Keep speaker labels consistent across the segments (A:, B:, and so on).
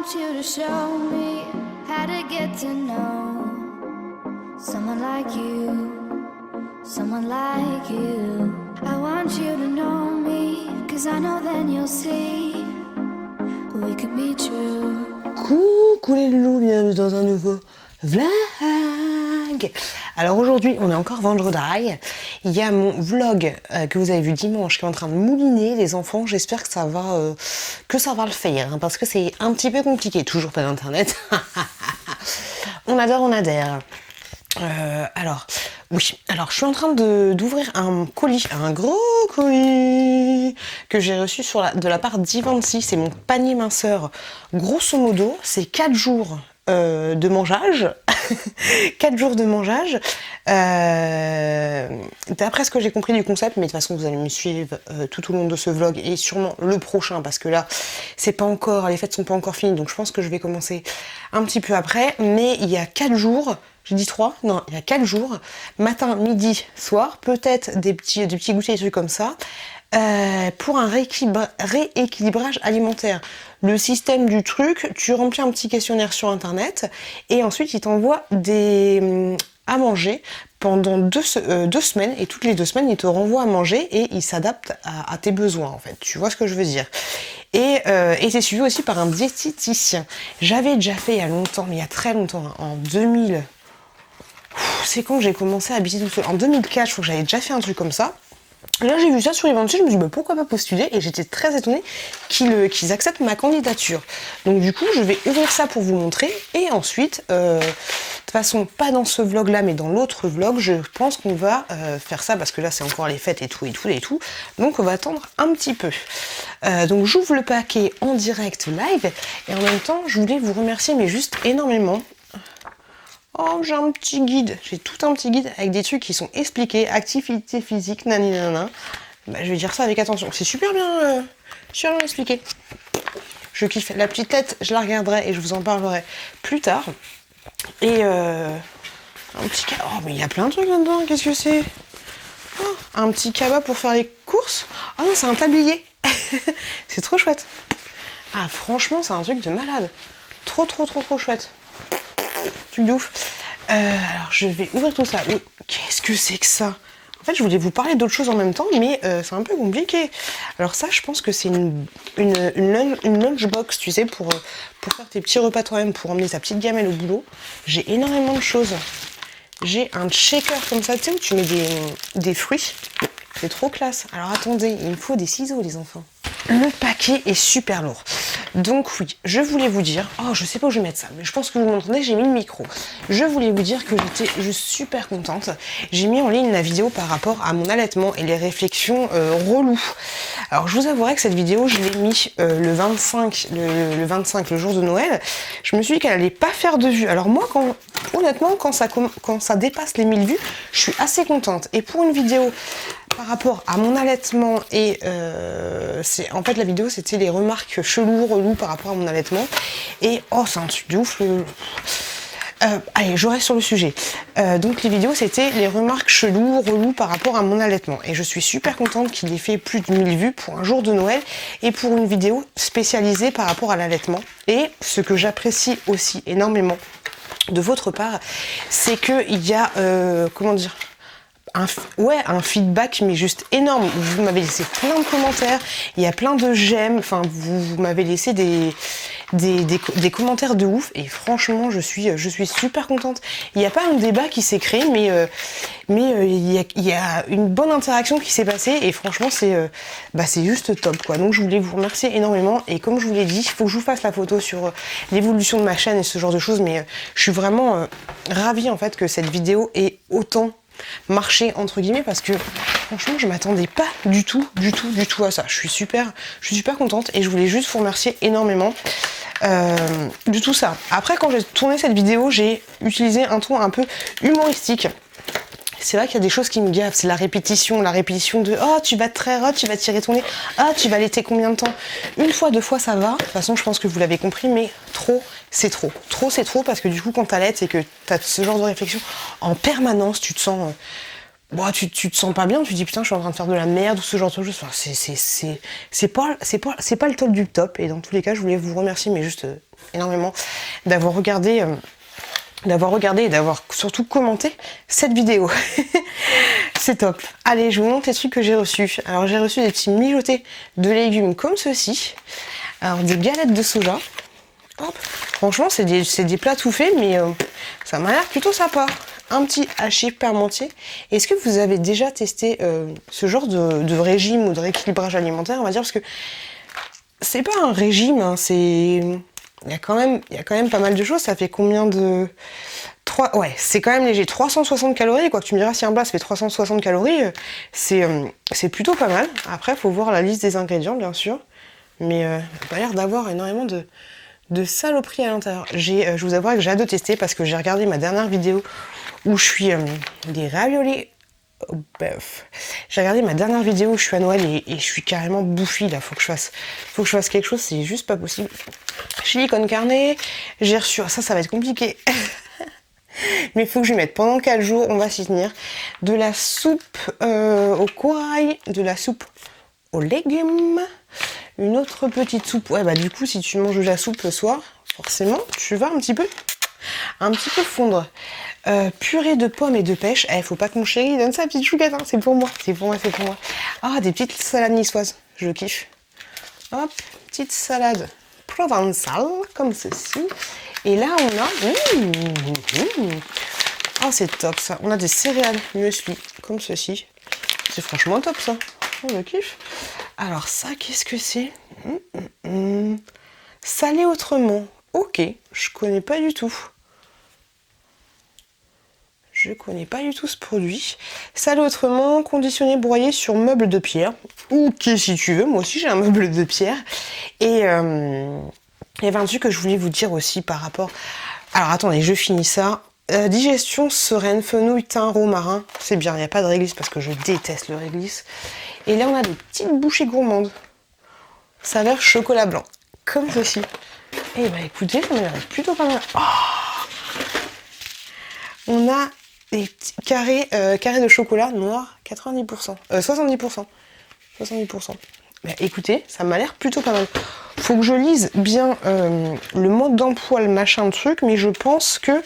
A: want you to show me how to get to know someone like you, someone like you. I want you to know me, cause I know then you'll see we could be true.
B: Coucou les loulous, bienvenue dans un nouveau vlog. Alors aujourd'hui, on est encore vendredi. Il y a mon vlog que vous avez vu dimanche qui est en train de mouliner les enfants. J'espère que ça va le faire, hein, parce que c'est un petit peu compliqué. Toujours pas d'internet. On adhère. Alors je suis en train d'ouvrir un colis, un gros colis que j'ai reçu de la part d'Ivancy. C'est mon panier minceur. Grosso modo, c'est 4 jours de mangeage. 4 jours de mangeage. D'après ce que j'ai compris du concept, mais de toute façon vous allez me suivre tout au long de ce vlog et sûrement le prochain, parce que là c'est pas encore, les fêtes sont pas encore finies, donc je pense que je vais commencer un petit peu après. Mais il y a 4 jours, j'ai dit 3, non, il y a 4 jours, matin, midi, soir, peut-être des petits goûters, des trucs comme ça, pour un rééquilibrage alimentaire. Le système du truc, tu remplis un petit questionnaire sur internet et ensuite il t'envoie à manger pendant 2 semaines, et toutes les 2 semaines il te renvoie à manger et il s'adapte à tes besoins, en fait. Tu vois ce que je veux dire. Et c'est suivi aussi par un diététicien. J'avais déjà fait il y a longtemps, mais il y a très longtemps, hein, en 2000. C'est quand j'ai commencé à habiter toute seule. En 2004, je crois que j'avais déjà fait un truc comme ça. Là, j'ai vu ça sur Ivancy, je me suis dit bah, pourquoi pas postuler, et j'étais très étonnée qu'ils acceptent ma candidature. Donc du coup, je vais ouvrir ça pour vous montrer, et ensuite, de toute façon, pas dans ce vlog là, mais dans l'autre vlog, je pense qu'on va faire ça, parce que là, c'est encore les fêtes et tout, donc on va attendre un petit peu. Donc j'ouvre le paquet en direct live, et en même temps, je voulais vous remercier, mais juste énormément. Oh, j'ai un petit guide, j'ai tout un petit guide avec des trucs qui sont expliqués, activité physique, naninana. Bah, je vais dire ça avec attention, c'est super bien expliqué. Je kiffe. La petite tête, je la regarderai et je vous en parlerai plus tard. Et un petit cabas. Oh, mais il y a plein de trucs là-dedans, qu'est-ce que c'est? Oh, un petit cabas pour faire les courses. Oh non, c'est un tablier. C'est trop chouette. Ah, franchement, c'est un truc de malade. Trop chouette. Truc de ouf. Alors je vais ouvrir tout ça. Mais qu'est-ce que c'est que ça? En fait, je voulais vous parler d'autres choses en même temps, mais c'est un peu compliqué. Alors ça, je pense que c'est une lunchbox, tu sais, pour faire tes petits repas toi-même, pour emmener ta petite gamelle au boulot. J'ai énormément de choses. J'ai un shaker comme ça, tu sais, où tu mets des fruits. C'est trop classe. Alors attendez, il me faut des ciseaux, les enfants. Le paquet est super lourd. Donc oui, je voulais vous dire... Oh, je sais pas où je vais mettre ça, mais je pense que vous m'entendez, j'ai mis le micro. Je voulais vous dire que j'étais juste super contente. J'ai mis en ligne la vidéo par rapport à mon allaitement et les réflexions reloues. Alors je vous avouerai que cette vidéo, je l'ai mis le 25, le jour de Noël. Je me suis dit qu'elle allait pas faire de vues. Alors moi, honnêtement, quand ça dépasse les 1000 vues, je suis assez contente. Et pour une vidéo par rapport à mon allaitement, et en fait la vidéo c'était les remarques cheloues, relous par rapport à mon allaitement, et oh c'est un truc de ouf. Allez, je reste sur le sujet. Donc les vidéos c'était les remarques cheloues, relous par rapport à mon allaitement, et je suis super contente qu'il ait fait plus de 1000 vues pour un jour de Noël et pour une vidéo spécialisée par rapport à l'allaitement. Et ce que j'apprécie aussi énormément de votre part, c'est qu'il y a comment dire, un feedback mais juste énorme. Vous m'avez laissé plein de commentaires, il y a plein de j'aime, enfin vous m'avez laissé des commentaires de ouf, et franchement je suis super contente. Il n'y a pas un débat qui s'est créé, mais il y a une bonne interaction qui s'est passée, et franchement c'est juste top quoi. Donc je voulais vous remercier énormément, et comme je vous l'ai dit, il faut que je vous fasse la photo sur l'évolution de ma chaîne et ce genre de choses, mais je suis vraiment ravie en fait que cette vidéo ait autant marché entre guillemets, parce que franchement je m'attendais pas du tout à ça. Je suis super contente, et je voulais juste vous remercier énormément de tout ça. Après, quand j'ai tourné cette vidéo, j'ai utilisé un ton un peu humoristique. C'est vrai qu'il y a des choses qui me gavent, c'est la répétition de oh tu vas te traire, oh tu vas tirer ton nez, ah tu vas allaiter combien de temps? Une fois, 2 fois ça va, de toute façon je pense que vous l'avez compris, mais trop c'est trop. Trop c'est trop, parce que du coup quand t'allaites et que t'as ce genre de réflexion en permanence, tu te sens bon, tu te sens pas bien, tu te dis putain, je suis en train de faire de la merde ou ce genre de choses. Enfin, c'est pas le top du top. Et dans tous les cas, je voulais vous remercier, mais juste énormément, d'avoir regardé et d'avoir surtout commenté cette vidéo. C'est top. Allez, je vous montre les trucs que j'ai reçus. Alors, j'ai reçu des petits mijotés de légumes comme ceci. Alors, des galettes de soja. Hop. Franchement, c'est des plats tout faits, mais ça m'a l'air plutôt sympa. Un petit hachis parmentier. Est-ce que vous avez déjà testé ce genre de régime ou de rééquilibrage alimentaire, on va dire, parce que c'est pas un régime, hein, il y a quand même pas mal de choses. Ça fait combien de... Ouais, c'est quand même léger. 360 calories, quoi. Tu me diras, si un plat ça fait 360 calories, c'est plutôt pas mal. Après, il faut voir la liste des ingrédients, bien sûr. Mais il a pas l'air d'avoir énormément de saloperies à l'intérieur. Je vous avoue que j'ai hâte de tester parce que j'ai regardé ma dernière vidéo où je suis des raviolis au bœuf. J'ai regardé ma dernière vidéo où je suis à Noël et je suis carrément bouffie là. Faut que je fasse quelque chose, c'est juste pas possible. Chili con carne, j'ai reçu, ça va être compliqué. Mais il faut que je lui mette pendant 4 jours, on va s'y tenir. De la soupe au corail, de la soupe aux légumes, une autre petite soupe. Ouais, bah du coup, si tu manges de la soupe le soir, forcément, tu vas un petit peu fondre. Purée de pommes et de pêche. Faut pas que mon chéri donne sa petite chouquette, hein. C'est pour moi. Ah, des petites salades niçoises. Je kiffe. Hop, petite salade provençale, comme ceci. Et là, on a... Ah, c'est top, ça. On a des céréales muesli, comme ceci. C'est franchement top, ça. Oh, je kiffe. Alors ça, qu'est-ce que c'est? Salé autrement. Ok, je connais pas du tout. Je connais pas du tout ce produit. Salé autrement, conditionné broyé sur meuble de pierre. Ok, si tu veux, moi aussi j'ai un meuble de pierre. Et il y avait un truc que je voulais vous dire aussi par rapport... Alors attendez, je finis ça. Digestion sereine, fenouil, thym, romarin. C'est bien, il n'y a pas de réglisse parce que je déteste le réglisse. Et là on a des petites bouchées gourmandes. Saveur chocolat blanc. Comme ceci. Et bah écoutez, ça m'a l'air plutôt pas mal. Oh, on a des petits carrés de chocolat noir, 90%. 70%. 70%. Bah écoutez, ça m'a l'air plutôt pas mal. Faut que je lise bien le mode d'emploi, le machin de truc, mais je pense que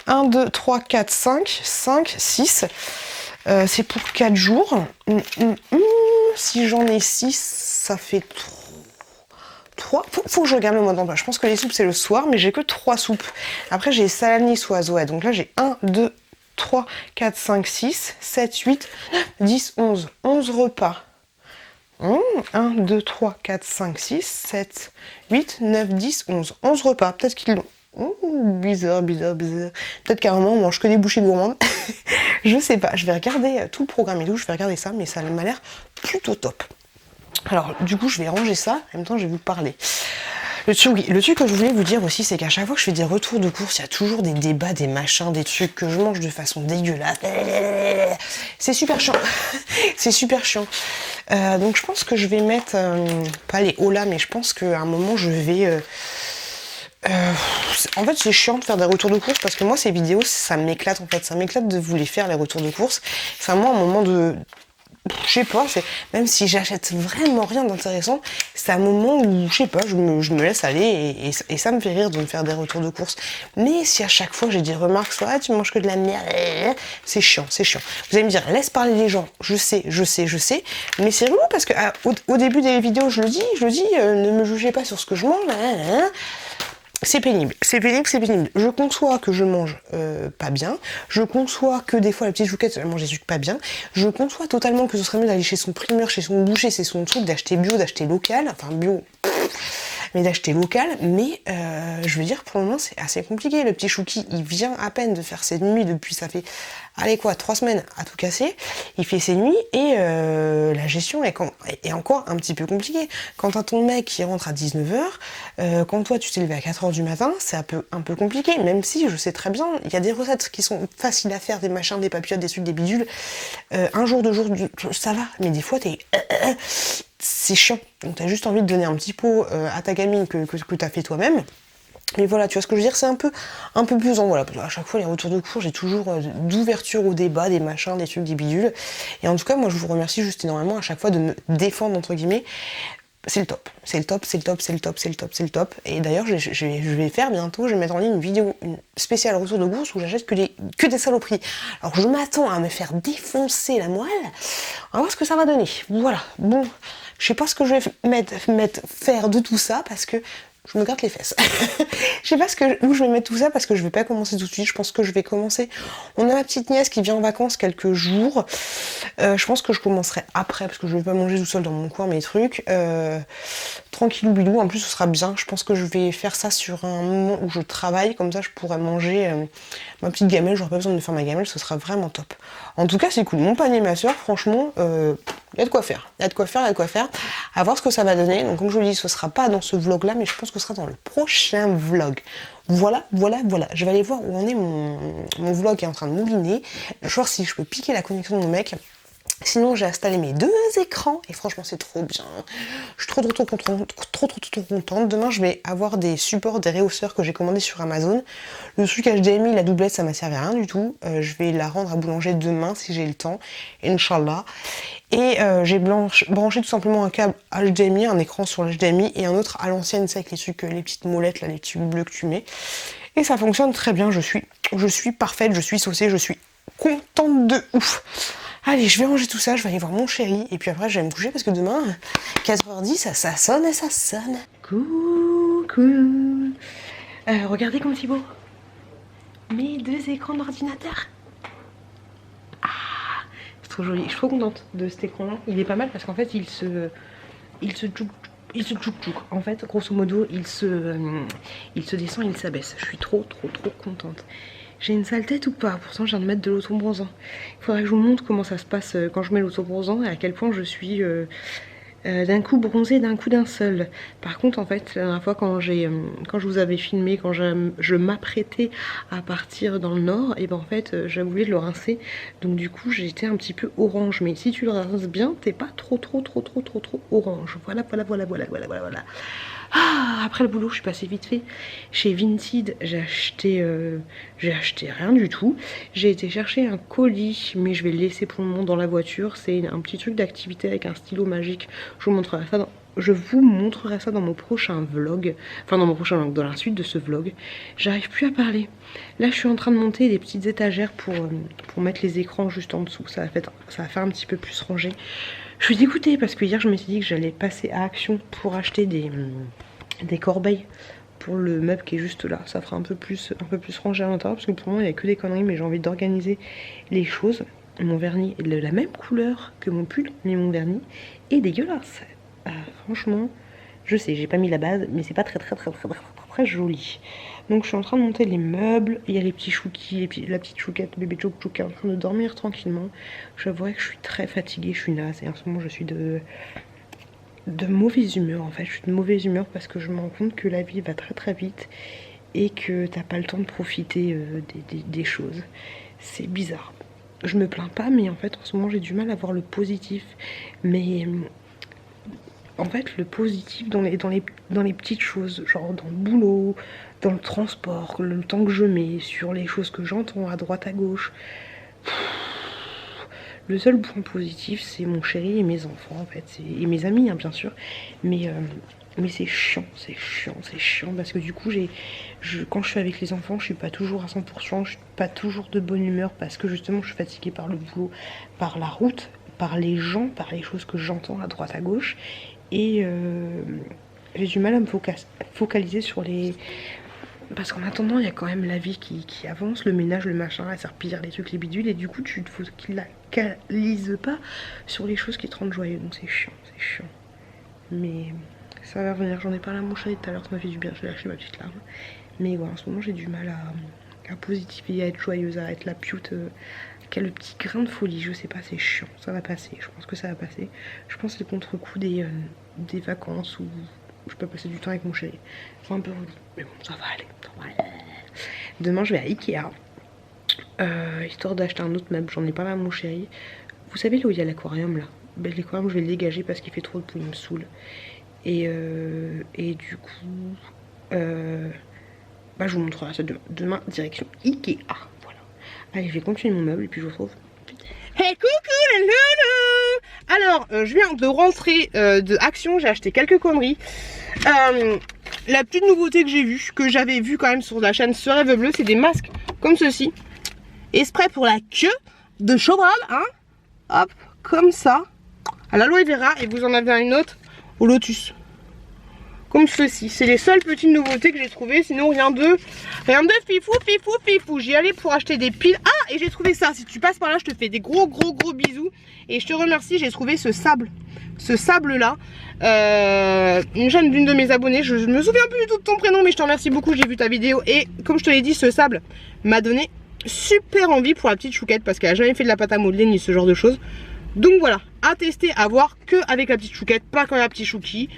B: 1, 2, 3, 4, 5, 6, c'est pour 4 jours. Si j'en ai 6, ça fait 3. Faut que je regarde le mode d'emploi. Je pense que les soupes, c'est le soir, mais j'ai que 3 soupes. Après, j'ai les salades niçoises, ouais. Donc là, j'ai 1, 2, 3, 4, 5, 6, 7, 8, 10, 11. 11 repas. 1, 2, 3, 4, 5, 6, 7, 8, 9, 10, 11. 11 repas. Peut-être qu'ils l'ont. Bizarre. Peut-être qu'à un moment, on mange que des bouchées gourmandes. Je sais pas. Je vais regarder tout le programme et tout. Je vais regarder ça, mais ça m'a l'air plutôt top. Alors, du coup, je vais ranger ça. En même temps, je vais vous parler. Le truc que je voulais vous dire aussi, c'est qu'à chaque fois que je fais des retours de course, il y a toujours des débats, des machins, des trucs que je mange de façon dégueulasse. C'est super chiant. C'est super chiant. Donc je pense que je vais mettre, pas les hauts là, mais je pense qu'à un moment je vais... en fait c'est chiant de faire des retours de course parce que moi ces vidéos ça m'éclate en fait. Ça m'éclate de vous les faire les retours de course. Enfin moi à un moment de... Je sais pas, même si j'achète vraiment rien d'intéressant, c'est un moment où, je sais pas, je me laisse aller et ça me fait rire de me faire des retours de course. Mais si à chaque fois j'ai des remarques, soit ah, tu manges que de la merde, c'est chiant. Vous allez me dire, laisse parler les gens, je sais, mais c'est relou parce que au début des vidéos, je le dis, ne me jugez pas sur ce que je mange, c'est pénible. Je conçois que je mange pas bien. Je conçois que des fois la petite chouquette elle mange des trucs pas bien. Je conçois totalement que ce serait mieux d'aller chez son primeur, chez son boucher, c'est son truc, d'acheter bio, d'acheter local. Enfin bio, mais d'acheter local. Mais je veux dire, pour le moment c'est assez compliqué. Le petit chouki, il vient à peine de faire ses nuits depuis, ça fait, 3 semaines à tout casser. Il fait ses nuits et la gestion est encore un petit peu compliquée. Quand t'as ton mec qui rentre à 19h, quand toi tu t'es levé à 4h du matin, c'est un peu compliqué. Même si je sais très bien, il y a des recettes qui sont faciles à faire, des machins, des papillotes, des trucs, des bidules. Un jour, 2 jours, ça va. Mais des fois c'est chiant. Donc t'as juste envie de donner un petit pot à ta gamine que t'as fait toi-même. Mais voilà, tu vois ce que je veux dire, c'est un peu plus en voilà. À chaque fois, les retours de cours, j'ai toujours d'ouverture au débat, des machins, des trucs, des bidules. Et en tout cas, moi, je vous remercie juste énormément à chaque fois de me défendre, entre guillemets. C'est le top, c'est le top, c'est le top, c'est le top, c'est le top, c'est le top. Et d'ailleurs, je vais faire bientôt, je vais mettre en ligne une vidéo une spéciale retour de course où j'achète que des saloperies. Alors je m'attends à me faire défoncer la moelle. On va voir ce que ça va donner. Voilà, bon, je sais pas ce que je vais faire de tout ça parce que je me gratte les fesses. Je sais pas où je vais mettre tout ça parce que je vais pas commencer tout de suite. Je pense que je vais commencer. On a ma petite nièce qui vient en vacances quelques jours. Je pense que je commencerai après parce que je vais pas manger tout seul dans mon coin mes trucs. Tranquillou bilou. En plus, ce sera bien. Je pense que je vais faire ça sur un moment où je travaille. Comme ça, je pourrai manger ma petite gamelle. J'aurai pas besoin de faire ma gamelle. Ce sera vraiment top. En tout cas, c'est cool. Mon panier, ma soeur, franchement, il y a de quoi faire. Il y a de quoi faire, il y a de quoi faire. À voir ce que ça va donner. Donc, comme je vous le dis, ce sera pas dans ce vlog là, mais je pense que ce sera dans le prochain vlog. Voilà. Je vais aller voir où en est mon vlog qui est en train de mouliner. Je vais voir si je peux piquer la connexion de mon mec. Sinon, j'ai installé mes 2 écrans et franchement, c'est trop bien. Je suis trop contente. Demain, je vais avoir des supports, des rehausseurs que j'ai commandés sur Amazon. Le truc HDMI, la doublette, ça m'a servi à rien du tout. Je vais la rendre à boulanger demain si j'ai le temps, Inch'Allah. Et j'ai branché tout simplement un câble HDMI, un écran sur l'HDMI et un autre à l'ancienne, c'est avec les trucs, les petites molettes, là, les tubes bleus que tu mets. Et ça fonctionne très bien. Je suis parfaite, je suis saucée, je suis contente de ouf. Allez, je vais ranger tout ça, je vais aller voir mon chéri, et puis après je vais me coucher parce que demain, 4h10, ça sonne et ça sonne. Coucou. Regardez comme c'est beau. Mes 2 écrans d'ordinateur. Ah, c'est trop joli. Je suis trop contente de cet écran-là. Il est pas mal parce qu'en fait, il se tchouk. En fait, grosso modo, il se descend, il s'abaisse. Je suis trop contente. J'ai une sale tête ou pas? Pourtant, je viens de mettre de l'auto-bronzant. Il faudrait que je vous montre comment ça se passe quand je mets l'auto-bronzant et à quel point je suis d'un coup bronzée, d'un coup d'un seul. Par contre, en fait, la dernière fois quand je vous avais filmé, quand je m'apprêtais à partir dans le nord, et ben en fait, j'avais oublié de le rincer. Donc du coup, j'étais un petit peu orange. Mais si tu le rinces bien, t'es pas trop orange. Voilà. Ah, après le boulot, je suis passée vite fait chez Vinted. J'ai acheté rien du tout. J'ai été chercher un colis, mais je vais le laisser pour le moment dans la voiture. C'est un petit truc d'activité avec un stylo magique. Je vous montrerai ça dans mon prochain vlog. Enfin, dans mon prochain vlog, dans la suite de ce vlog. J'arrive plus à parler. Là, je suis en train de monter des petites étagères pour mettre les écrans juste en dessous. Ça va faire un petit peu plus rangé. Je suis dégoûtée parce que hier, je me suis dit que j'allais passer à Action pour acheter des corbeilles pour le meuble qui est juste là. Ça fera un peu plus rangé à l'intérieur parce que pour moi, il n'y a que des conneries, mais j'ai envie d'organiser les choses. Mon vernis est de la même couleur que mon pull, mais mon vernis est dégueulasse. Franchement, je sais, j'ai pas mis la base, mais c'est pas très joli. Donc je suis en train de monter les meubles. Il y a les petits chouquis, la petite chouquette, bébé chouquet en train de dormir tranquillement. J'avouerais que je suis très fatiguée, je suis naze et en ce moment je suis de mauvaise humeur en fait. Je suis de mauvaise humeur parce que je me rends compte que la vie va très vite et que t'as pas le temps de profiter des choses. C'est bizarre. Je me plains pas, mais en fait en ce moment j'ai du mal à voir le positif. Mais en fait le positif dans les petites choses, genre dans le boulot, dans le transport, le temps que je mets, sur les choses que j'entends à droite à gauche. Le seul point positif, c'est mon chéri et mes enfants, en fait, et mes amis, hein, bien sûr. Mais c'est chiant, parce que du coup, quand je suis avec les enfants, je suis pas toujours à 100%, je suis pas toujours de bonne humeur, parce que justement, je suis fatiguée par le boulot, par la route, par les gens, par les choses que j'entends à droite à gauche. Et j'ai du mal à me focaliser sur les... Parce qu'en attendant, il y a quand même la vie qui avance, le ménage, le machin, la serpillière, les trucs, les bidules, et du coup, tu te focalises pas sur les choses qui te rendent joyeux. Donc c'est chiant. Mais ça va revenir, j'en ai parlé à mon chéri tout à l'heure, ça m'a fait du bien, j'ai lâché ma petite larme. Mais voilà, en ce moment, j'ai du mal à positiver, à être joyeuse, à être la pioute, qui a le petit grain de folie, je sais pas, c'est chiant. Ça va passer, je pense que ça va passer. Je pense que c'est le contre-coup des vacances où je peux passer du temps avec mon chéri. C'est un peu relou, mais bon, ça va aller. Demain, je vais à Ikea, histoire d'acheter un autre meuble. J'en ai parlé à mon chéri. Vous savez là où il y a l'aquarium là? Ben, l'aquarium, je vais le dégager parce qu'il fait trop de bruit, il me saoule. Et du coup, bah je vous montrerai ça demain. Demain, direction Ikea. Voilà. Allez, je vais continuer mon meuble et puis je vous retrouve. Hey, coucou les loulous! Alors, je viens de rentrer de Action, j'ai acheté quelques conneries. La petite nouveauté que j'ai vue, que j'avais vue quand même sur la chaîne Ce Rêve Bleu, c'est des masques comme ceci. Et spray pour la queue de cheval, hein. Hop, comme ça. À l'aloe vera, et vous en avez une autre au lotus. Comme ceci. C'est les seules petites nouveautés que j'ai trouvées. Sinon rien de fifou. J'y allais pour acheter des piles. Ah, et j'ai trouvé ça. Si tu passes par là, je te fais des gros bisous. Et je te remercie, j'ai trouvé ce sable. Ce sable là. Une chaîne d'une de mes abonnées. Je me souviens plus du tout de ton prénom, mais je te remercie beaucoup. J'ai vu ta vidéo. Et comme je te l'ai dit, ce sable m'a donné super envie pour la petite chouquette. Parce qu'elle a jamais fait de la pâte à modeler ni ce genre de choses. Donc voilà, à tester, à voir que avec la petite chouquette, pas quand la petite chouki.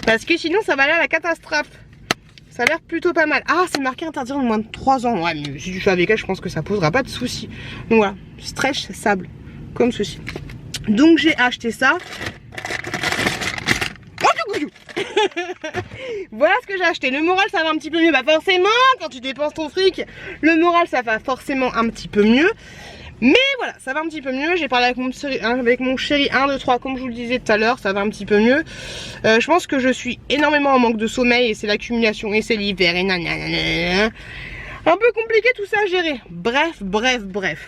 B: Parce que sinon ça va aller à la catastrophe. Ça a l'air plutôt pas mal. Ah, c'est marqué interdire de moins de 3 ans. Ouais, mais si tu fais avec elle, je pense que ça posera pas de soucis. Donc voilà, stretch sable, comme ceci. Donc j'ai acheté ça. Voilà ce que j'ai acheté. Le moral ça va un petit peu mieux. Bah forcément, quand tu dépenses ton fric, le moral ça va forcément un petit peu mieux. Mais voilà, ça va un petit peu mieux. J'ai parlé avec mon chéri 1, 2, 3, comme je vous le disais tout à l'heure, ça va un petit peu mieux. Je pense que je suis énormément en manque de sommeil et c'est l'accumulation et c'est l'hiver et nanana. Un peu compliqué tout ça à gérer. Bref.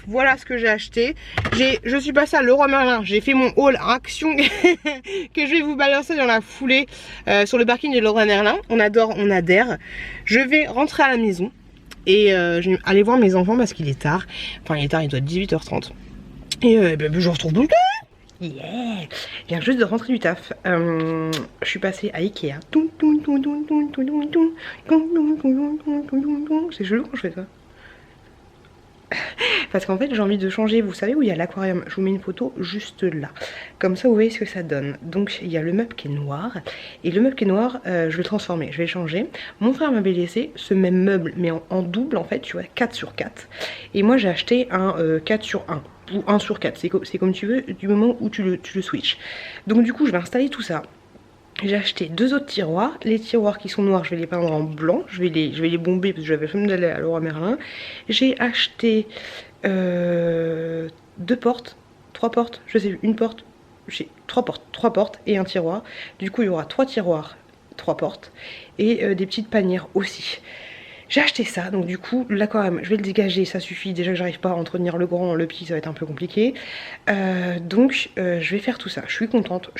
B: Voilà ce que j'ai acheté. Je suis passée à Leroy Merlin. J'ai fait mon haul Action que je vais vous balancer dans la foulée sur le parking de Leroy Merlin. On adore, on adhère. Je vais rentrer à la maison. Et je vais aller voir mes enfants parce qu'il est tard. Enfin il est tard, il doit être 18h30. Et je vous retrouve tout le temps. Yeah. Je viens juste de rentrer du taf. Je suis passée à Ikea. C'est chelou quand je fais ça. Parce qu'en fait j'ai envie de changer. Vous savez où il y a l'aquarium? Je vous mets une photo juste là. Comme ça vous voyez ce que ça donne. Donc il y a le meuble qui est noir. Et le meuble qui est noir, je vais le transformer. Je vais le changer. Mon frère m'avait laissé ce même meuble mais en double en fait. Tu vois, 4 sur 4. Et moi j'ai acheté un 4 sur 1. Ou 1 sur 4. C'est comme tu veux du moment où tu le switches. Donc du coup je vais installer tout ça. J'ai acheté 2 autres tiroirs. Les tiroirs qui sont noirs, je vais les peindre en blanc. Je vais les bomber parce que j'avais fait d'aller à Leroy Merlin. J'ai acheté 2 portes, 3 portes, je sais plus, une porte. J'ai 3 portes et un tiroir. Du coup, il y aura 3 tiroirs, 3 portes et des petites panières aussi. J'ai acheté ça, donc du coup là quand même je vais le dégager, ça suffit, déjà que j'arrive pas à entretenir le grand, le petit ça va être un peu compliqué. Donc je vais faire tout ça, je suis contente.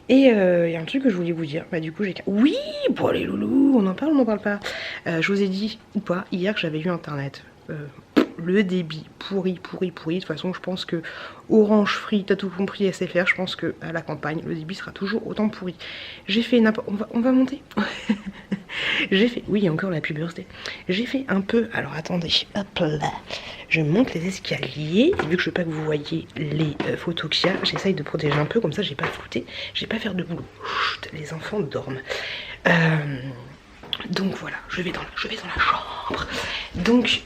B: Et il y a un truc que je voulais vous dire, bah du coup j'ai... Oui, bon les loulous, on en parle pas. Je vous ai dit ou pas, hier que j'avais eu internet. Le débit pourri. De toute façon, je pense que Orange, Free, t'as tout compris, SFR, je pense que à la campagne, le débit sera toujours autant pourri. J'ai fait n'importe... On va monter. J'ai fait... Oui, il y a encore la publicité. J'ai fait un peu... Alors, attendez. Hop là. Je monte les escaliers. Et vu que je veux pas que vous voyez les photos qu'il y a, j'essaye de protéger un peu. Comme ça, j'ai pas flouté. J'ai pas faire de boulot. Chut, les enfants dorment. Donc voilà, je vais dans la chambre. Donc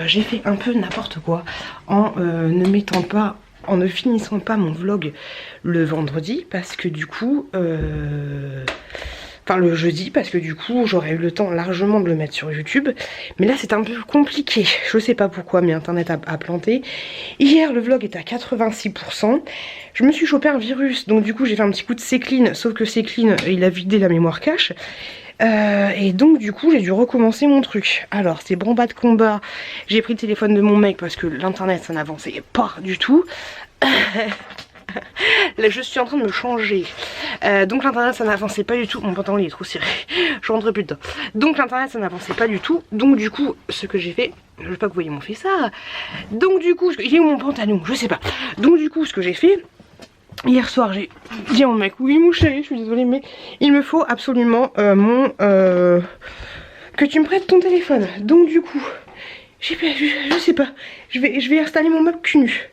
B: j'ai fait un peu n'importe quoi en ne finissant pas mon vlog le vendredi parce que du coup enfin le jeudi parce que du coup j'aurais eu le temps largement de le mettre sur YouTube. Mais là c'est un peu compliqué, je sais pas pourquoi mais internet a planté. Hier le vlog était à 86%. Je me suis chopé un virus donc du coup j'ai fait un petit coup de Cécline. Sauf que Cécline il a vidé la mémoire cache. Et donc du coup j'ai dû recommencer mon truc. Alors c'est branle-bas de combat. J'ai pris le téléphone de mon mec parce que l'internet ça n'avançait pas du tout. Là je suis en train de me changer. Donc l'internet ça n'avançait pas du tout. Mon pantalon il est trop serré. Je rentre plus dedans. Donc l'internet ça n'avançait pas du tout. Donc du coup ce que j'ai fait, je veux pas que vous voyez mon fait ça. Donc du coup il est où mon pantalon? Je sais pas. Donc du coup ce que j'ai fait, hier soir j'ai dit à mon mec, oui mon chéri, je suis désolée mais il me faut absolument que tu me prêtes ton téléphone. Donc du coup j'ai fait, je sais pas, je vais installer mon meuble cul nu.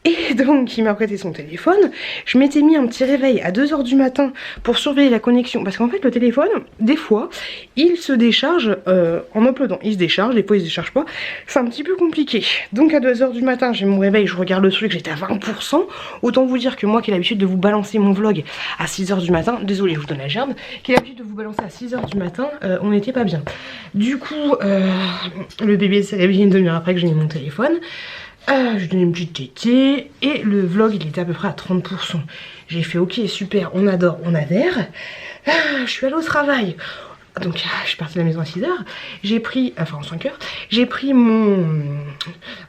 B: Et donc il m'a prêté son téléphone, je m'étais mis un petit réveil à 2 h du matin pour surveiller la connexion, parce qu'en fait le téléphone, des fois, il se décharge en uploadant, il se décharge, des fois il se décharge pas, c'est un petit peu compliqué. Donc à 2 h du matin, j'ai mon réveil, je regarde le truc, j'étais à 20%, autant vous dire que moi qui ai l'habitude de vous balancer mon vlog à 6 h du matin, désolé je vous donne la gerbe, qui ai l'habitude de vous balancer à 6 h du matin, on n'était pas bien. Du coup, le bébé s'est réveillé une demi-heure après que j'ai mis mon téléphone. Je lui ai donné une petite tétée et le vlog il était à peu près à 30%. J'ai fait ok super, on adore, on adhère. Je suis allée au travail. Donc je suis partie de la maison à 6 h. J'ai pris, enfin en 5 h, j'ai pris mon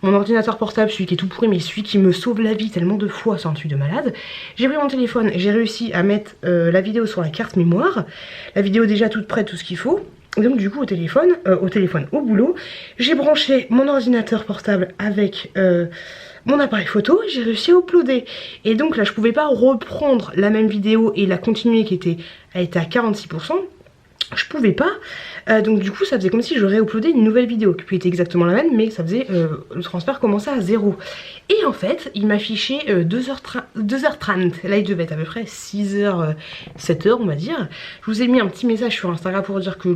B: ordinateur portable, celui qui est tout pourri mais celui qui me sauve la vie tellement de fois, c'est un truc de malade. J'ai pris mon téléphone, j'ai réussi à mettre la vidéo sur la carte mémoire. La vidéo déjà toute prête, tout ce qu'il faut. Et donc du coup au boulot, j'ai branché mon ordinateur portable avec mon appareil photo, j'ai réussi à uploader. Et donc là je pouvais pas reprendre la même vidéo et la continuer elle était à 46%. Je pouvais pas, donc du coup ça faisait comme si je réuploadais une nouvelle vidéo qui était exactement la même, mais ça faisait le transfert commençait à 0. Et en fait il m'affichait 2h30, là il devait être à peu près 6h, 7h on va dire. Je vous ai mis un petit message sur Instagram pour dire que le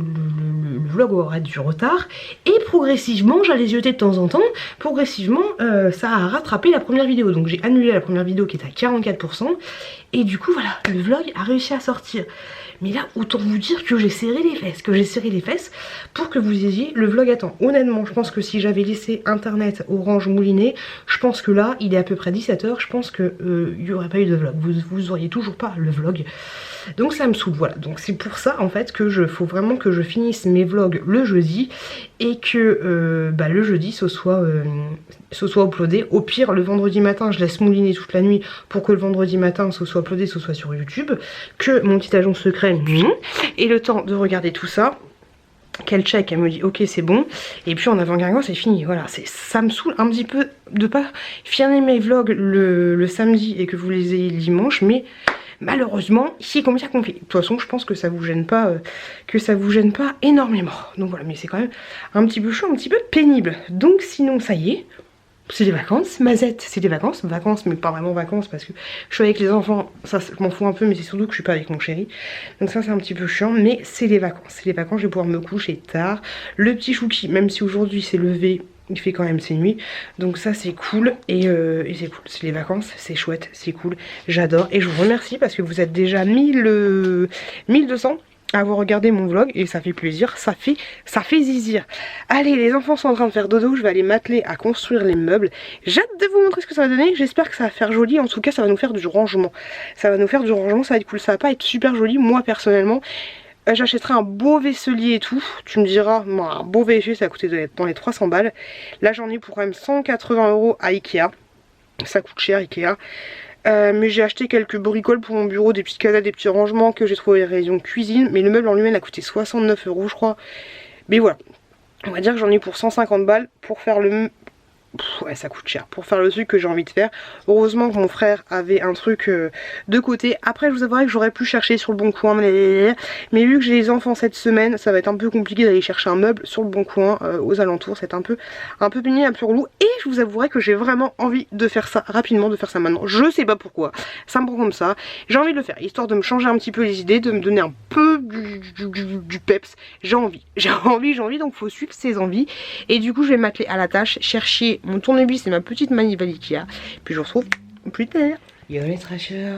B: vlog aurait du retard, et progressivement, j'allais zioter de temps en temps, progressivement ça a rattrapé la première vidéo, donc j'ai annulé la première vidéo qui était à 44%, et du coup voilà, le vlog a réussi à sortir. Mais là, autant vous dire que j'ai serré les fesses, pour que vous ayez le vlog à temps. Honnêtement, je pense que si j'avais laissé internet Orange Moulinet, je pense que là, il est à peu près 17 h, je pense qu'il n'y aurait pas eu de vlog. Vous auriez toujours pas le vlog. Donc ça me saoule, voilà. Donc c'est pour ça en fait que faut vraiment que je finisse mes vlogs le jeudi, et que le jeudi ce soit uploadé. Au pire le vendredi matin je laisse mouliner toute la nuit pour que le vendredi matin ce soit uploadé, ce soit sur YouTube, que mon petit agent secret ait le temps de regarder tout ça, qu'elle check, elle me dit ok c'est bon, et puis en avant-gargant c'est fini. Voilà, ça me saoule un petit peu de pas finir mes vlogs le samedi et que vous les ayez le dimanche, mais malheureusement, c'est comme ça qu'on fait. De toute façon, je pense que ça vous gêne pas, énormément. Donc voilà, mais c'est quand même un petit peu chaud, un petit peu pénible. Donc sinon, ça y est, c'est des vacances. Mazette, c'est des vacances, mais pas vraiment vacances parce que je suis avec les enfants. Ça, je m'en fous un peu, mais c'est surtout que je suis pas avec mon chéri. Donc ça, c'est un petit peu chiant, mais c'est les vacances. C'est les vacances, je vais pouvoir me coucher tard. Le petit Chouki, même si aujourd'hui c'est levé, il fait quand même ses nuits, donc ça c'est cool, et c'est cool, c'est les vacances, c'est chouette, c'est cool, j'adore, et je vous remercie parce que vous êtes déjà 1200 à avoir regardé mon vlog, et ça fait plaisir, ça fait zizir. Allez, les enfants sont en train de faire dodo, je vais aller m'atteler à construire les meubles. J'ai hâte de vous montrer ce que ça va donner, j'espère que ça va faire joli, en tout cas ça va nous faire du rangement. Ça va être cool, ça va pas être super joli, moi personnellement. J'achèterai un beau vaisselier et tout. Tu me diras, moi, un beau vaisselier ça va coûter dans les 300 balles. Là j'en ai pour quand même 180 € à Ikea. Ça coûte cher Ikea. Mais j'ai acheté quelques bricoles pour mon bureau, des petites cadenas, des petits rangements que j'ai trouvé rayon cuisine. Mais le meuble en lui-même a coûté 69 € je crois. Mais voilà, on va dire que j'en ai pour 150 balles pour faire le... Ouais, ça coûte cher pour faire le truc que j'ai envie de faire. Heureusement que mon frère avait un truc de côté. Après je vous avouerai que j'aurais pu chercher sur le bon coin, mais vu que j'ai les enfants cette semaine, ça va être un peu compliqué d'aller chercher un meuble sur le bon coin aux alentours. C'est un peu pénible, un peu relou. Et je vous avouerai que j'ai vraiment envie de faire ça rapidement, de faire ça maintenant. Je sais pas pourquoi, ça me prend comme ça. J'ai envie de le faire, histoire de me changer un petit peu les idées, de me donner un peu du peps. J'ai envie, donc faut suivre ses envies. Et du coup je vais m'atteler à la tâche, chercher mon tournevis et ma petite manivelle Ikea. Puis je vous retrouve plus tard. Yo les trashers.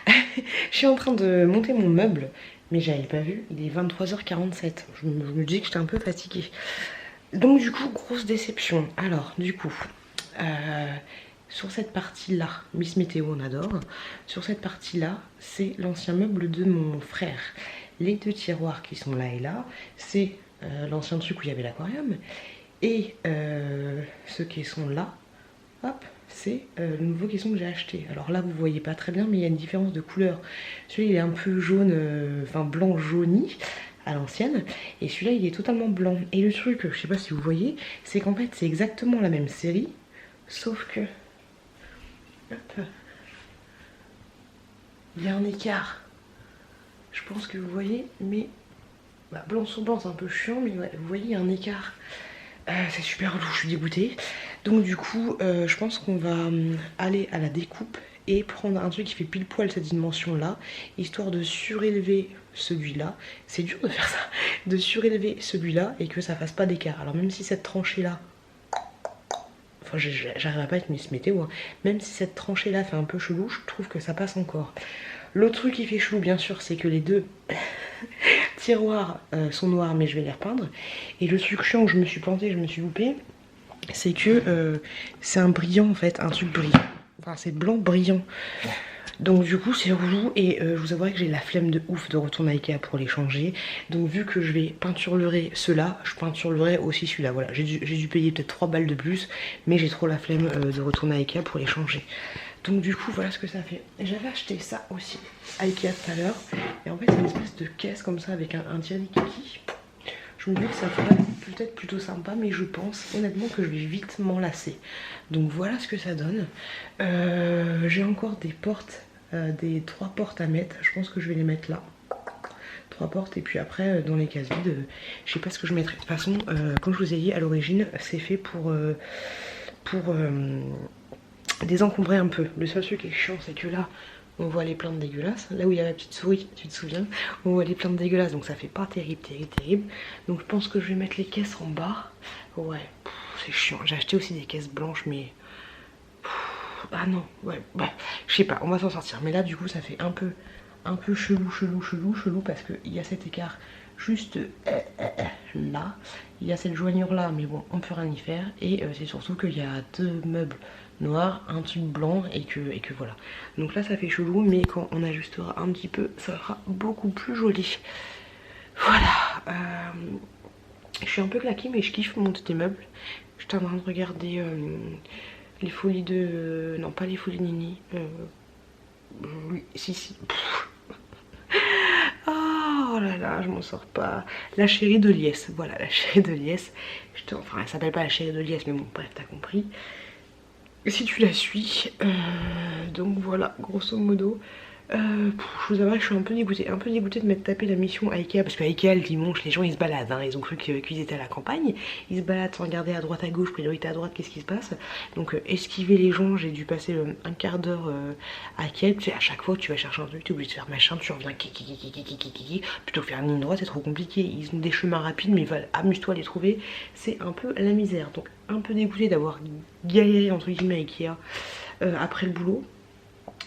B: Je suis en train de monter mon meuble, mais j'avais pas vu, il est 23h47. Je me dis que j'étais un peu fatiguée. Donc du coup, grosse déception. Alors du coup, sur cette partie là, Miss Météo on adore. Sur cette partie là, c'est l'ancien meuble de mon frère. Les deux tiroirs qui sont là et là, c'est l'ancien truc où il y avait l'aquarium. Et ceux qui sont là, hop, c'est le nouveau caisson que j'ai acheté. Alors là vous voyez pas très bien, mais il y a une différence de couleur. Celui-là il est un peu jaune, enfin blanc jauni à l'ancienne, et celui-là il est totalement blanc. Et le truc, je sais pas si vous voyez, c'est qu'en fait c'est exactement la même série, sauf que hop, il y a un écart. Je pense que vous voyez, mais blanc sur blanc c'est un peu chiant, mais ouais, vous voyez il y a un écart. C'est super relou, je suis dégoûtée. Donc du coup, je pense qu'on va aller à la découpe et prendre un truc qui fait pile poil cette dimension là, histoire de surélever celui-là. C'est dur de faire ça, de surélever celui-là et que ça fasse pas d'écart. Alors même si cette tranchée là, enfin j'arriverai pas à être Miss Météo, hein. Même si cette tranchée là fait un peu chelou, je trouve que ça passe encore. L'autre truc qui fait chelou bien sûr, c'est que les deux tiroirs sont noirs, mais je vais les repeindre. Et le truc chiant où je me suis plantée, je me suis loupée, c'est que c'est un brillant en fait, un truc brillant. Enfin c'est blanc brillant. Donc du coup c'est relou et je vous avouerai que j'ai la flemme de ouf de retourner à Ikea pour les changer. Donc vu que je vais peinturerai ceux-là, je peinturerai aussi celui-là. Voilà, j'ai dû payer peut-être 3 balles de plus, mais j'ai trop la flemme de retourner à Ikea pour les changer. Donc du coup voilà ce que ça fait. J'avais acheté ça aussi à Ikea tout à l'heure. Et en fait c'est une espèce de caisse comme ça avec un tirlikiki. Je me dis que ça ferait peut-être plutôt sympa, mais je pense honnêtement que je vais vite m'en lasser. Donc voilà ce que ça donne. J'ai encore des portes, des 3 portes à mettre. Je pense que je vais les mettre là. 3 portes et puis après dans les cases vides, je sais pas ce que je mettrai. De toute façon, comme je vous ai dit à l'origine, c'est fait pour désencombrer un peu. Le seul truc qui est chiant, c'est que là, on voit les plantes dégueulasses. Là où il y a la petite souris, tu te souviens, on voit les plantes dégueulasses, donc ça fait pas terrible, terrible, terrible. Donc je pense que je vais mettre les caisses en bas. Ouais, c'est chiant. J'ai acheté aussi des caisses blanches, mais... ah non, ouais, bah, je sais pas, on va s'en sortir. Mais là, du coup, ça fait un peu chelou, parce qu'il y a cet écart juste là. Il y a cette joignure là, mais bon, on peut rien y faire. Et c'est surtout qu'il y a 2 meubles noirs, un truc blanc et que voilà. Donc là ça fait chelou, mais quand on ajustera un petit peu, ça sera beaucoup plus joli. Voilà. Je suis un peu claquée, mais je kiffe monter des meubles. Je suis en train de regarder les folies de... non, pas les folies Nini. Oui, si. Oh là là, je m'en sors pas. La chérie de Liès, voilà, la chérie de Liès. Enfin, elle s'appelle pas la chérie de Liès, mais bon, bref, t'as compris. Si tu la suis, donc voilà, grosso modo. Je vous avoue que je suis un peu dégoûtée de m'être tapé la mission à Ikea, parce qu'à Ikea le dimanche les gens ils se baladent, hein, ils ont cru qu'ils étaient à la campagne, ils se baladent sans regarder à droite à gauche, priorité à droite, qu'est-ce qui se passe. Donc esquiver les gens, j'ai dû passer un quart d'heure à Ikea, tu sais, à chaque fois que tu vas chercher un truc, tu es obligé de faire machin, tu reviens plutôt que faire une ligne droite c'est trop compliqué, ils ont des chemins rapides mais amuse-toi à les trouver, c'est un peu la misère. Donc un peu dégoûtée d'avoir galéré entre guillemets à Ikea après le boulot.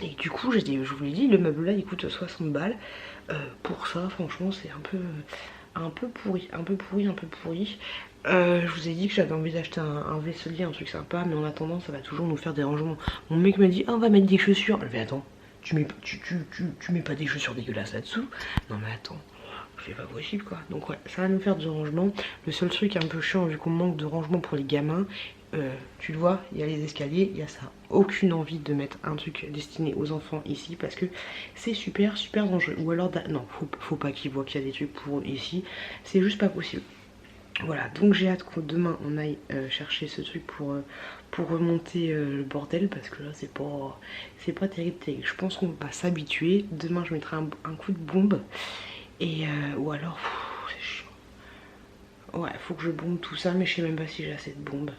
B: Et du coup, je vous l'ai dit, le meuble là il coûte 60 balles. Pour ça, franchement, c'est un peu pourri. Je vous ai dit que j'avais envie d'acheter un vaisselier, un truc sympa, mais en attendant, ça va toujours nous faire des rangements. Mon mec m'a dit, ah, on va mettre des chaussures. Mais attends, tu mets pas des chaussures dégueulasses là-dessous? Non, mais attends. C'est pas possible quoi. Donc ouais, ça va nous faire du rangement. Le seul truc un peu chiant vu qu'on manque de rangement pour les gamins, tu le vois, il y a les escaliers, il y a ça. Aucune envie de mettre un truc destiné aux enfants ici parce que c'est super dangereux. Ou alors, non, faut pas qu'ils voient qu'il y a des trucs pour eux ici. C'est juste pas possible. Voilà, donc j'ai hâte que demain on aille chercher ce truc pour remonter le bordel parce que là c'est pas terrible. Je pense qu'on va s'habituer. Demain je mettrai un coup de bombe. Et ou alors, c'est chiant. Ouais, faut que je bombe tout ça, mais je sais même pas si j'ai assez de bombes.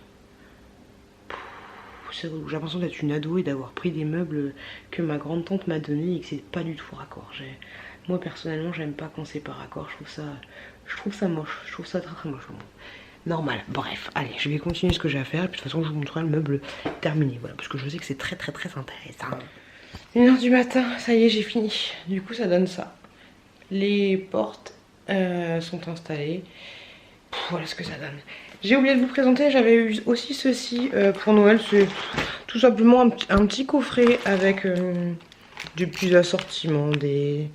B: J'ai l'impression d'être une ado et d'avoir pris des meubles que ma grande tante m'a donné et que c'est pas du tout raccord. Moi personnellement, j'aime pas quand c'est pas raccord. Je trouve ça moche. Je trouve ça très moche. Normal. Bref, allez, je vais continuer ce que j'ai à faire. Et puis de toute façon, je vous montrerai le meuble terminé. Voilà, parce que je sais que c'est très intéressant. 1h du matin, ça y est, j'ai fini. Du coup, ça donne ça. Les portes sont installées. Voilà ce que ça donne. J'ai oublié de vous présenter, j'avais eu aussi ceci pour Noël. C'est tout simplement un petit coffret avec des petits assortiments, des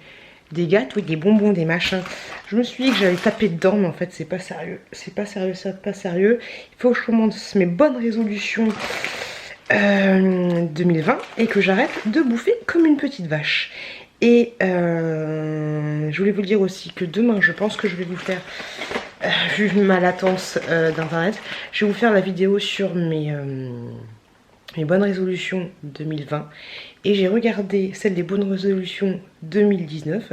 B: gâteaux, des bonbons, des machins. Je me suis dit que j'allais taper dedans, mais en fait c'est pas sérieux. C'est pas sérieux. Il faut que je commence mes bonnes résolutions 2020 et que j'arrête de bouffer comme une petite vache. Et je voulais vous dire aussi que demain, je pense que je vais vous faire, vu ma latence d'internet, je vais vous faire la vidéo sur mes bonnes résolutions 2020. Et j'ai regardé celle des bonnes résolutions 2019.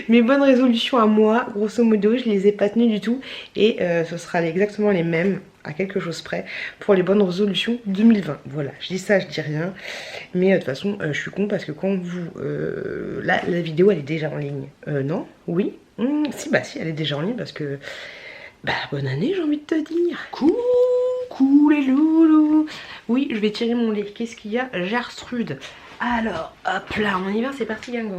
B: Mes bonnes résolutions à moi, grosso modo, je les ai pas tenues du tout. Et ce sera exactement les mêmes à quelque chose près pour les bonnes résolutions 2020. Voilà, je dis ça, je dis rien. Mais de toute façon, je suis con parce que quand vous... là, la vidéo, elle est déjà en ligne. Non? Oui? Si, bah si, elle est déjà en ligne parce que... Bah, bonne année, j'ai envie de te dire. Coucou les loulous. Oui, je vais tirer mon lait. Qu'est-ce qu'il y a? Gertrude. Alors, hop là, on y va, c'est parti, gang.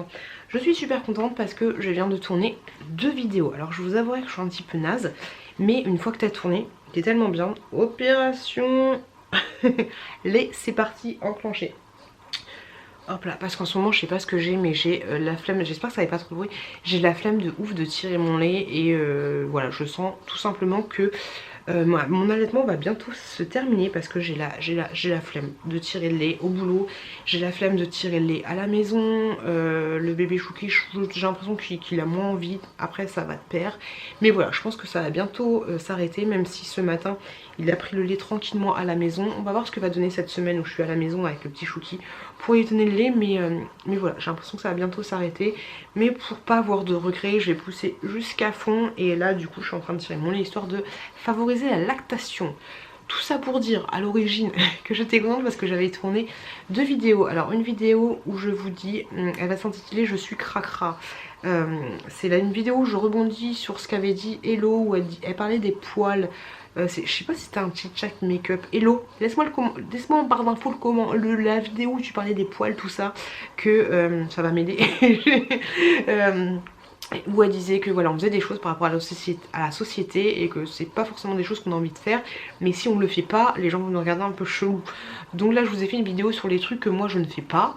B: Je suis super contente parce que je viens de tourner 2 vidéos. Alors, je vous avouerai que je suis un petit peu naze, mais une fois que t'as tourné, t'es tellement bien. Opération lait, c'est parti, enclenché. Hop là, parce qu'en ce moment je sais pas ce que j'ai, mais j'ai la flemme, j'espère que ça n'avait pas trop de bruit, j'ai la flemme de ouf de tirer mon lait et voilà, je sens tout simplement que mon allaitement va bientôt se terminer parce que j'ai la flemme de tirer le lait au boulot, j'ai la flemme de tirer le lait à la maison, le bébé Chouki, j'ai l'impression qu'il a moins envie, après ça va de pair, mais voilà, je pense que ça va bientôt s'arrêter, même si ce matin il a pris le lait tranquillement à la maison. On va voir ce que va donner cette semaine où je suis à la maison avec le petit Chouki pour lui donner le lait, mais voilà, j'ai l'impression que ça va bientôt s'arrêter, mais pour pas avoir de regrets, je vais pousser jusqu'à fond et là du coup je suis en train de tirer mon lait histoire de favoriser la lactation. Tout ça pour dire à l'origine que j'étais contente parce que j'avais tourné 2 vidéos. Alors une vidéo où je vous dis, elle va s'intituler Je suis cracra. C'est là une vidéo où je rebondis sur ce qu'avait dit Hello, où elle parlait des poils. Je sais pas si c'était un petit chat make-up. Hello, laisse-moi en barre d'infos la vidéo où tu parlais des poils, tout ça, que ça va m'aider. Où elle disait que voilà, on faisait des choses par rapport à la société et que c'est pas forcément des choses qu'on a envie de faire, mais si on le fait pas, les gens vont nous regarder un peu chelou. Donc là je vous ai fait une vidéo sur les trucs que moi je ne fais pas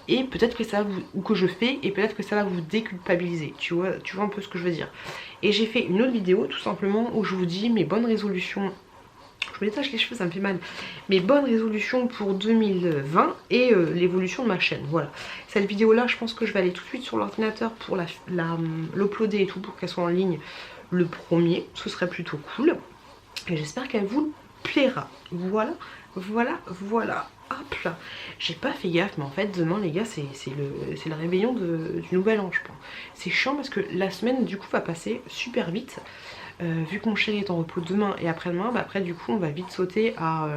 B: et peut-être que ça va ou que je fais et peut-être que ça va vous déculpabiliser, tu vois un peu ce que je veux dire. Et j'ai fait une autre vidéo tout simplement où je vous dis mes bonnes résolutions. Je me détache les cheveux, ça me fait mal. Mes bonnes résolutions pour 2020 et l'évolution de ma chaîne. Voilà. Cette vidéo là, je pense que je vais aller tout de suite sur l'ordinateur pour l'uploader et tout pour qu'elle soit en ligne le premier. Ce serait plutôt cool. Et j'espère qu'elle vous plaira. Voilà, voilà, voilà. Hop là. J'ai pas fait gaffe, mais en fait demain les gars c'est le réveillon du nouvel an je pense. C'est chiant parce que la semaine du coup va passer super vite. Vu que mon chéri est en repos demain et après-demain, bah après du coup on va vite sauter à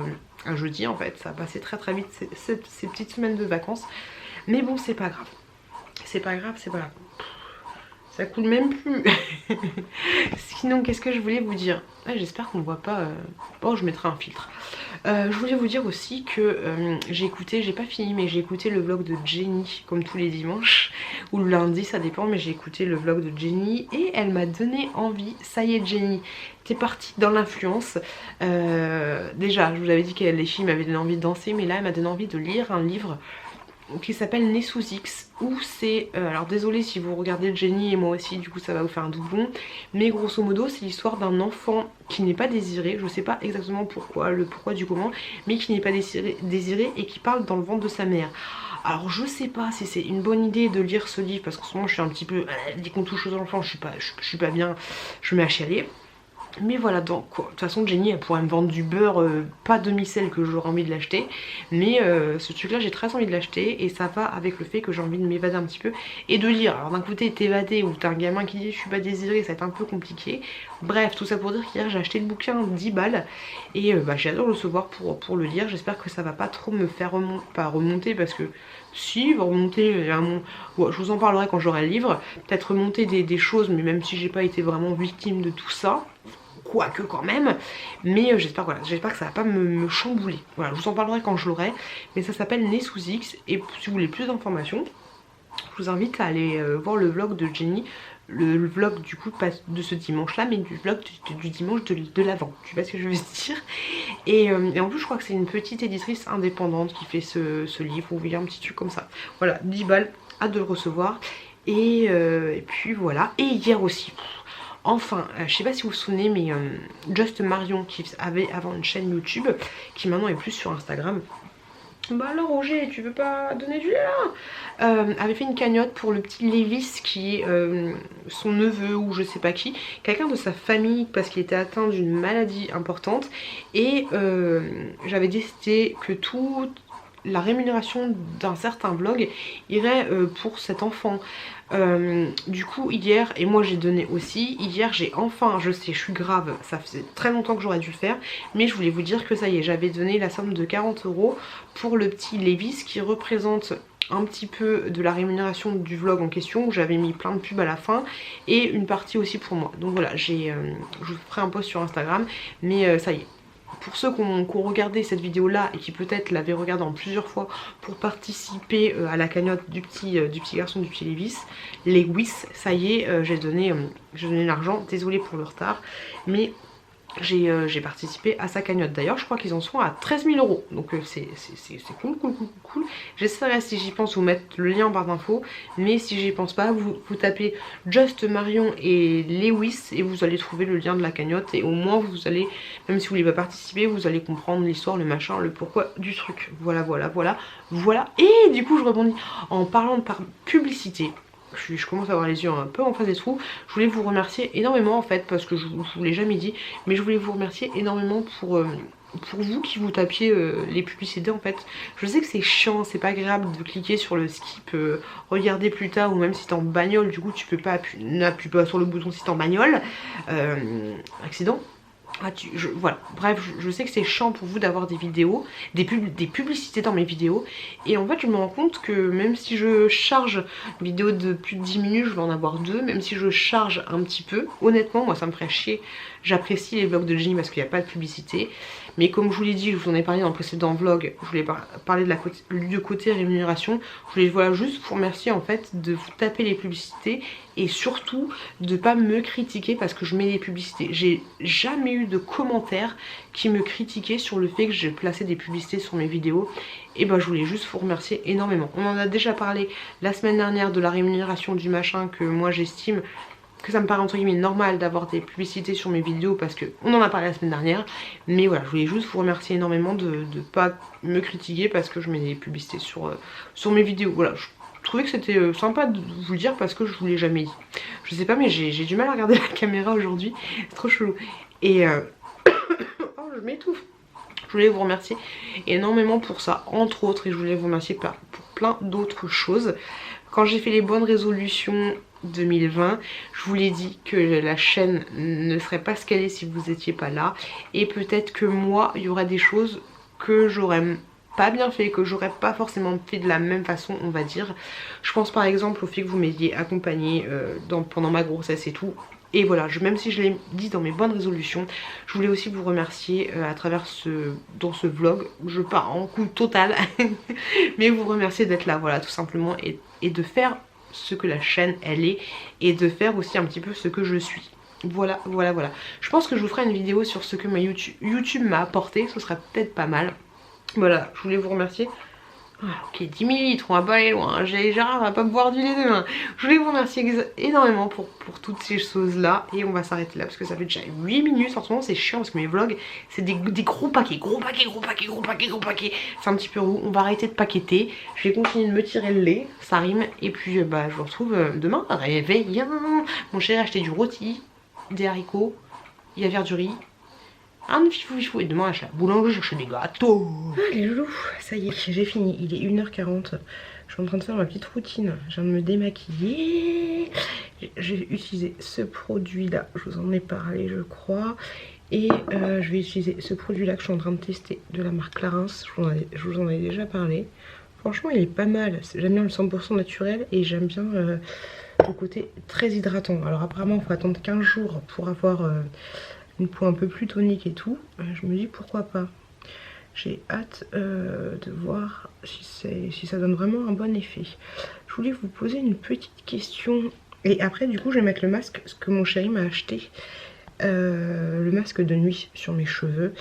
B: jeudi en fait. Ça va passer très vite ces petites semaines de vacances. Mais bon c'est pas grave. C'est pas grave, c'est pas grave. Ça coule même plus. Sinon qu'est-ce que je voulais vous dire? J'espère qu'on ne voit pas. Bon je mettrai un filtre. Je voulais vous dire aussi que j'ai écouté, j'ai pas fini mais j'ai écouté le vlog de Jenny comme tous les dimanches ou le lundi ça dépend, mais j'ai écouté le vlog de Jenny et elle m'a donné envie. Ça y est Jenny, t'es partie dans l'influence. Déjà je vous avais dit que les filles m'avaient donné envie de danser, mais là elle m'a donné envie de lire un livre qui s'appelle Né sous X, où c'est, alors désolé si vous regardez Jenny et moi aussi, du coup ça va vous faire un doublon, mais grosso modo c'est l'histoire d'un enfant qui n'est pas désiré, je sais pas exactement pourquoi, le pourquoi du comment, mais qui n'est pas désiré et qui parle dans le ventre de sa mère. Alors je sais pas si c'est une bonne idée de lire ce livre, parce qu'en ce moment je suis un petit peu, dès qu'on touche aux enfants je suis pas bien, je me mets à chialer. Mais voilà, donc quoi. De toute façon Jenny elle pourrait me vendre du beurre, pas demi-sel que j'aurais envie de l'acheter, mais ce truc là j'ai très envie de l'acheter et ça va avec le fait que j'ai envie de m'évader un petit peu et de lire. Alors d'un côté t'évader ou t'as un gamin qui dit je suis pas désirée, ça va être un peu compliqué. Bref, tout ça pour dire qu'hier j'ai acheté le bouquin 10 balles et j'adore le recevoir pour le lire. J'espère que ça va pas trop me faire remonter parce que si, il va remonter, ouais, je vous en parlerai quand j'aurai le livre, peut-être remonter des choses, mais même si j'ai pas été vraiment victime de tout ça, quoique quand même, mais j'espère que ça va pas me chambouler. Voilà, je vous en parlerai quand je l'aurai, mais ça s'appelle Né sous X, et si vous voulez plus d'informations, je vous invite à aller voir le vlog de Jenny, le vlog du coup pas de ce dimanche là, mais du vlog du dimanche de l'avant, tu vois ce que je veux dire. Et en plus je crois que c'est une petite éditrice indépendante qui fait ce livre, ou il y a un petit truc comme ça. Voilà, 10 balles, hâte de le recevoir. Et puis voilà, et hier aussi, enfin, je sais pas si vous vous souvenez, mais Just Marion qui avait avant une chaîne YouTube, qui maintenant est plus sur Instagram. Bah alors Roger, tu veux pas donner du lait là, avait fait une cagnotte pour le petit Lévis qui est son neveu ou je sais pas qui, quelqu'un de sa famille parce qu'il était atteint d'une maladie importante et j'avais décidé que toute la rémunération d'un certain vlog irait pour cet enfant.
C: Du coup hier, et moi j'ai donné aussi, hier j'ai enfin, je sais je suis grave, ça faisait très longtemps que j'aurais dû le faire, mais je voulais vous dire que ça y est, j'avais donné la somme de 40 € pour le petit Levi's qui représente un petit peu de la rémunération du vlog en question, où j'avais mis plein de pubs à la fin et une partie aussi pour moi. Donc voilà, je vous ferai un post sur Instagram, mais ça y est. Pour ceux qui ont regardé cette vidéo là et qui peut-être l'avaient regardée en plusieurs fois pour participer à la cagnotte du petit garçon du petit Lewis, ça y est, j'ai donné l'argent, désolée pour le retard, mais j'ai participé à sa cagnotte. D'ailleurs je crois qu'ils en sont à 13 000 €, donc c'est cool. J'essaierai, si j'y pense, vous mettre le lien en barre d'infos, mais si j'y pense pas, vous tapez Just Marion et Lewis et vous allez trouver le lien de la cagnotte, et au moins vous allez, même si vous voulez pas participer, vous allez comprendre l'histoire, le machin, le pourquoi du truc. Voilà. Et du coup je rebondis en parlant de publicité. Je commence à avoir les yeux un peu en face des trous. Je voulais vous remercier énormément en fait, parce que je vous l'ai jamais dit, mais je voulais vous remercier énormément pour vous qui vous tapiez les publicités en fait. Je sais que c'est chiant, c'est pas agréable de cliquer sur le skip, regarder plus tard, ou même si t'es en bagnole, du coup tu peux pas n'appuie pas sur le bouton si t'es en bagnole. Accident. Voilà, bref, je sais que c'est chiant pour vous d'avoir des vidéos, des publicités dans mes vidéos, et en fait je me rends compte que même si je charge une vidéo de plus de 10 minutes, je vais en avoir 2, même si je charge un petit peu, honnêtement moi ça me ferait chier. J'apprécie les vlogs de Jenny parce qu'il n'y a pas de publicité, mais comme je vous l'ai dit, je vous en ai parlé dans le précédent vlog, je voulais parler du côté rémunération. Je voulais voilà, juste vous remercier en fait de vous taper les publicités, et surtout de pas me critiquer parce que je mets des publicités. J'ai jamais eu de commentaires qui me critiquaient sur le fait que j'ai placé des publicités sur mes vidéos, et ben je voulais juste vous remercier énormément. On en a déjà parlé la semaine dernière de la rémunération du machin, que moi j'estime que ça me paraît entre guillemets normal d'avoir des publicités sur mes vidéos, parce que on en a parlé la semaine dernière. Mais voilà, je voulais juste vous remercier énormément de pas me critiquer parce que je mets des publicités sur mes vidéos. Voilà, je trouvais que c'était sympa de vous le dire parce que je vous l'ai jamais dit. Je sais pas, mais j'ai du mal à regarder la caméra aujourd'hui, c'est trop chelou. Et oh, je m'étouffe. Je voulais vous remercier énormément pour ça, entre autres, et je voulais vous remercier pour plein d'autres choses. Quand j'ai fait les bonnes résolutions 2020, je vous l'ai dit que la chaîne ne serait pas ce qu'elle est si vous étiez pas là, et peut-être que moi il y aurait des choses que j'aurais pas bien fait, que j'aurais pas forcément fait de la même façon, on va dire. Je pense par exemple au fait que vous m'ayez accompagnée pendant ma grossesse et tout. Et voilà, même si je l'ai dit dans mes bonnes résolutions, je voulais aussi vous remercier à travers dans ce vlog. Je pars en coup total, mais vous remercier d'être là, voilà, tout simplement, et de faire ce que la chaîne elle est, et de faire aussi un petit peu ce que je suis. Voilà. Je pense que je vous ferai une vidéo sur ce que ma YouTube m'a apporté, ce sera peut-être pas mal. Voilà, je voulais vous remercier. Ah, ok, 10 millilitres, on va pas aller loin, Gérard va pas boire du lait demain. Je voulais vous remercier énormément pour toutes ces choses là, et on va s'arrêter là parce que ça fait déjà 8 minutes. En ce moment c'est chiant parce que mes vlogs c'est des gros paquets, c'est un petit peu roux. On va arrêter de paqueter, je vais continuer de me tirer le lait, ça rime, et puis bah je vous retrouve demain. Réveille, mon chéri a acheté du rôti, des haricots, il y a du riz, un fifou, et demain à la boulangerie chercher des gâteaux. Les loulous, ça y est, j'ai fini, il est 1h40. Je suis en train de faire ma petite routine, je viens de me démaquiller. J'ai utilisé ce produit là, je vous en ai parlé je crois. Et je vais utiliser ce produit là que je suis en train de tester, de la marque Clarins, je vous en ai déjà parlé. Franchement il est pas mal, j'aime bien le 100% naturel, et j'aime bien le côté très hydratant. Alors apparemment il faut attendre 15 jours pour avoir une peau un peu plus tonique et tout. Je me dis pourquoi pas. J'ai hâte de voir si ça donne vraiment un bon effet. Je voulais vous poser une petite question, et après du coup je vais mettre le masque que mon chéri m'a acheté, le masque de nuit sur mes cheveux.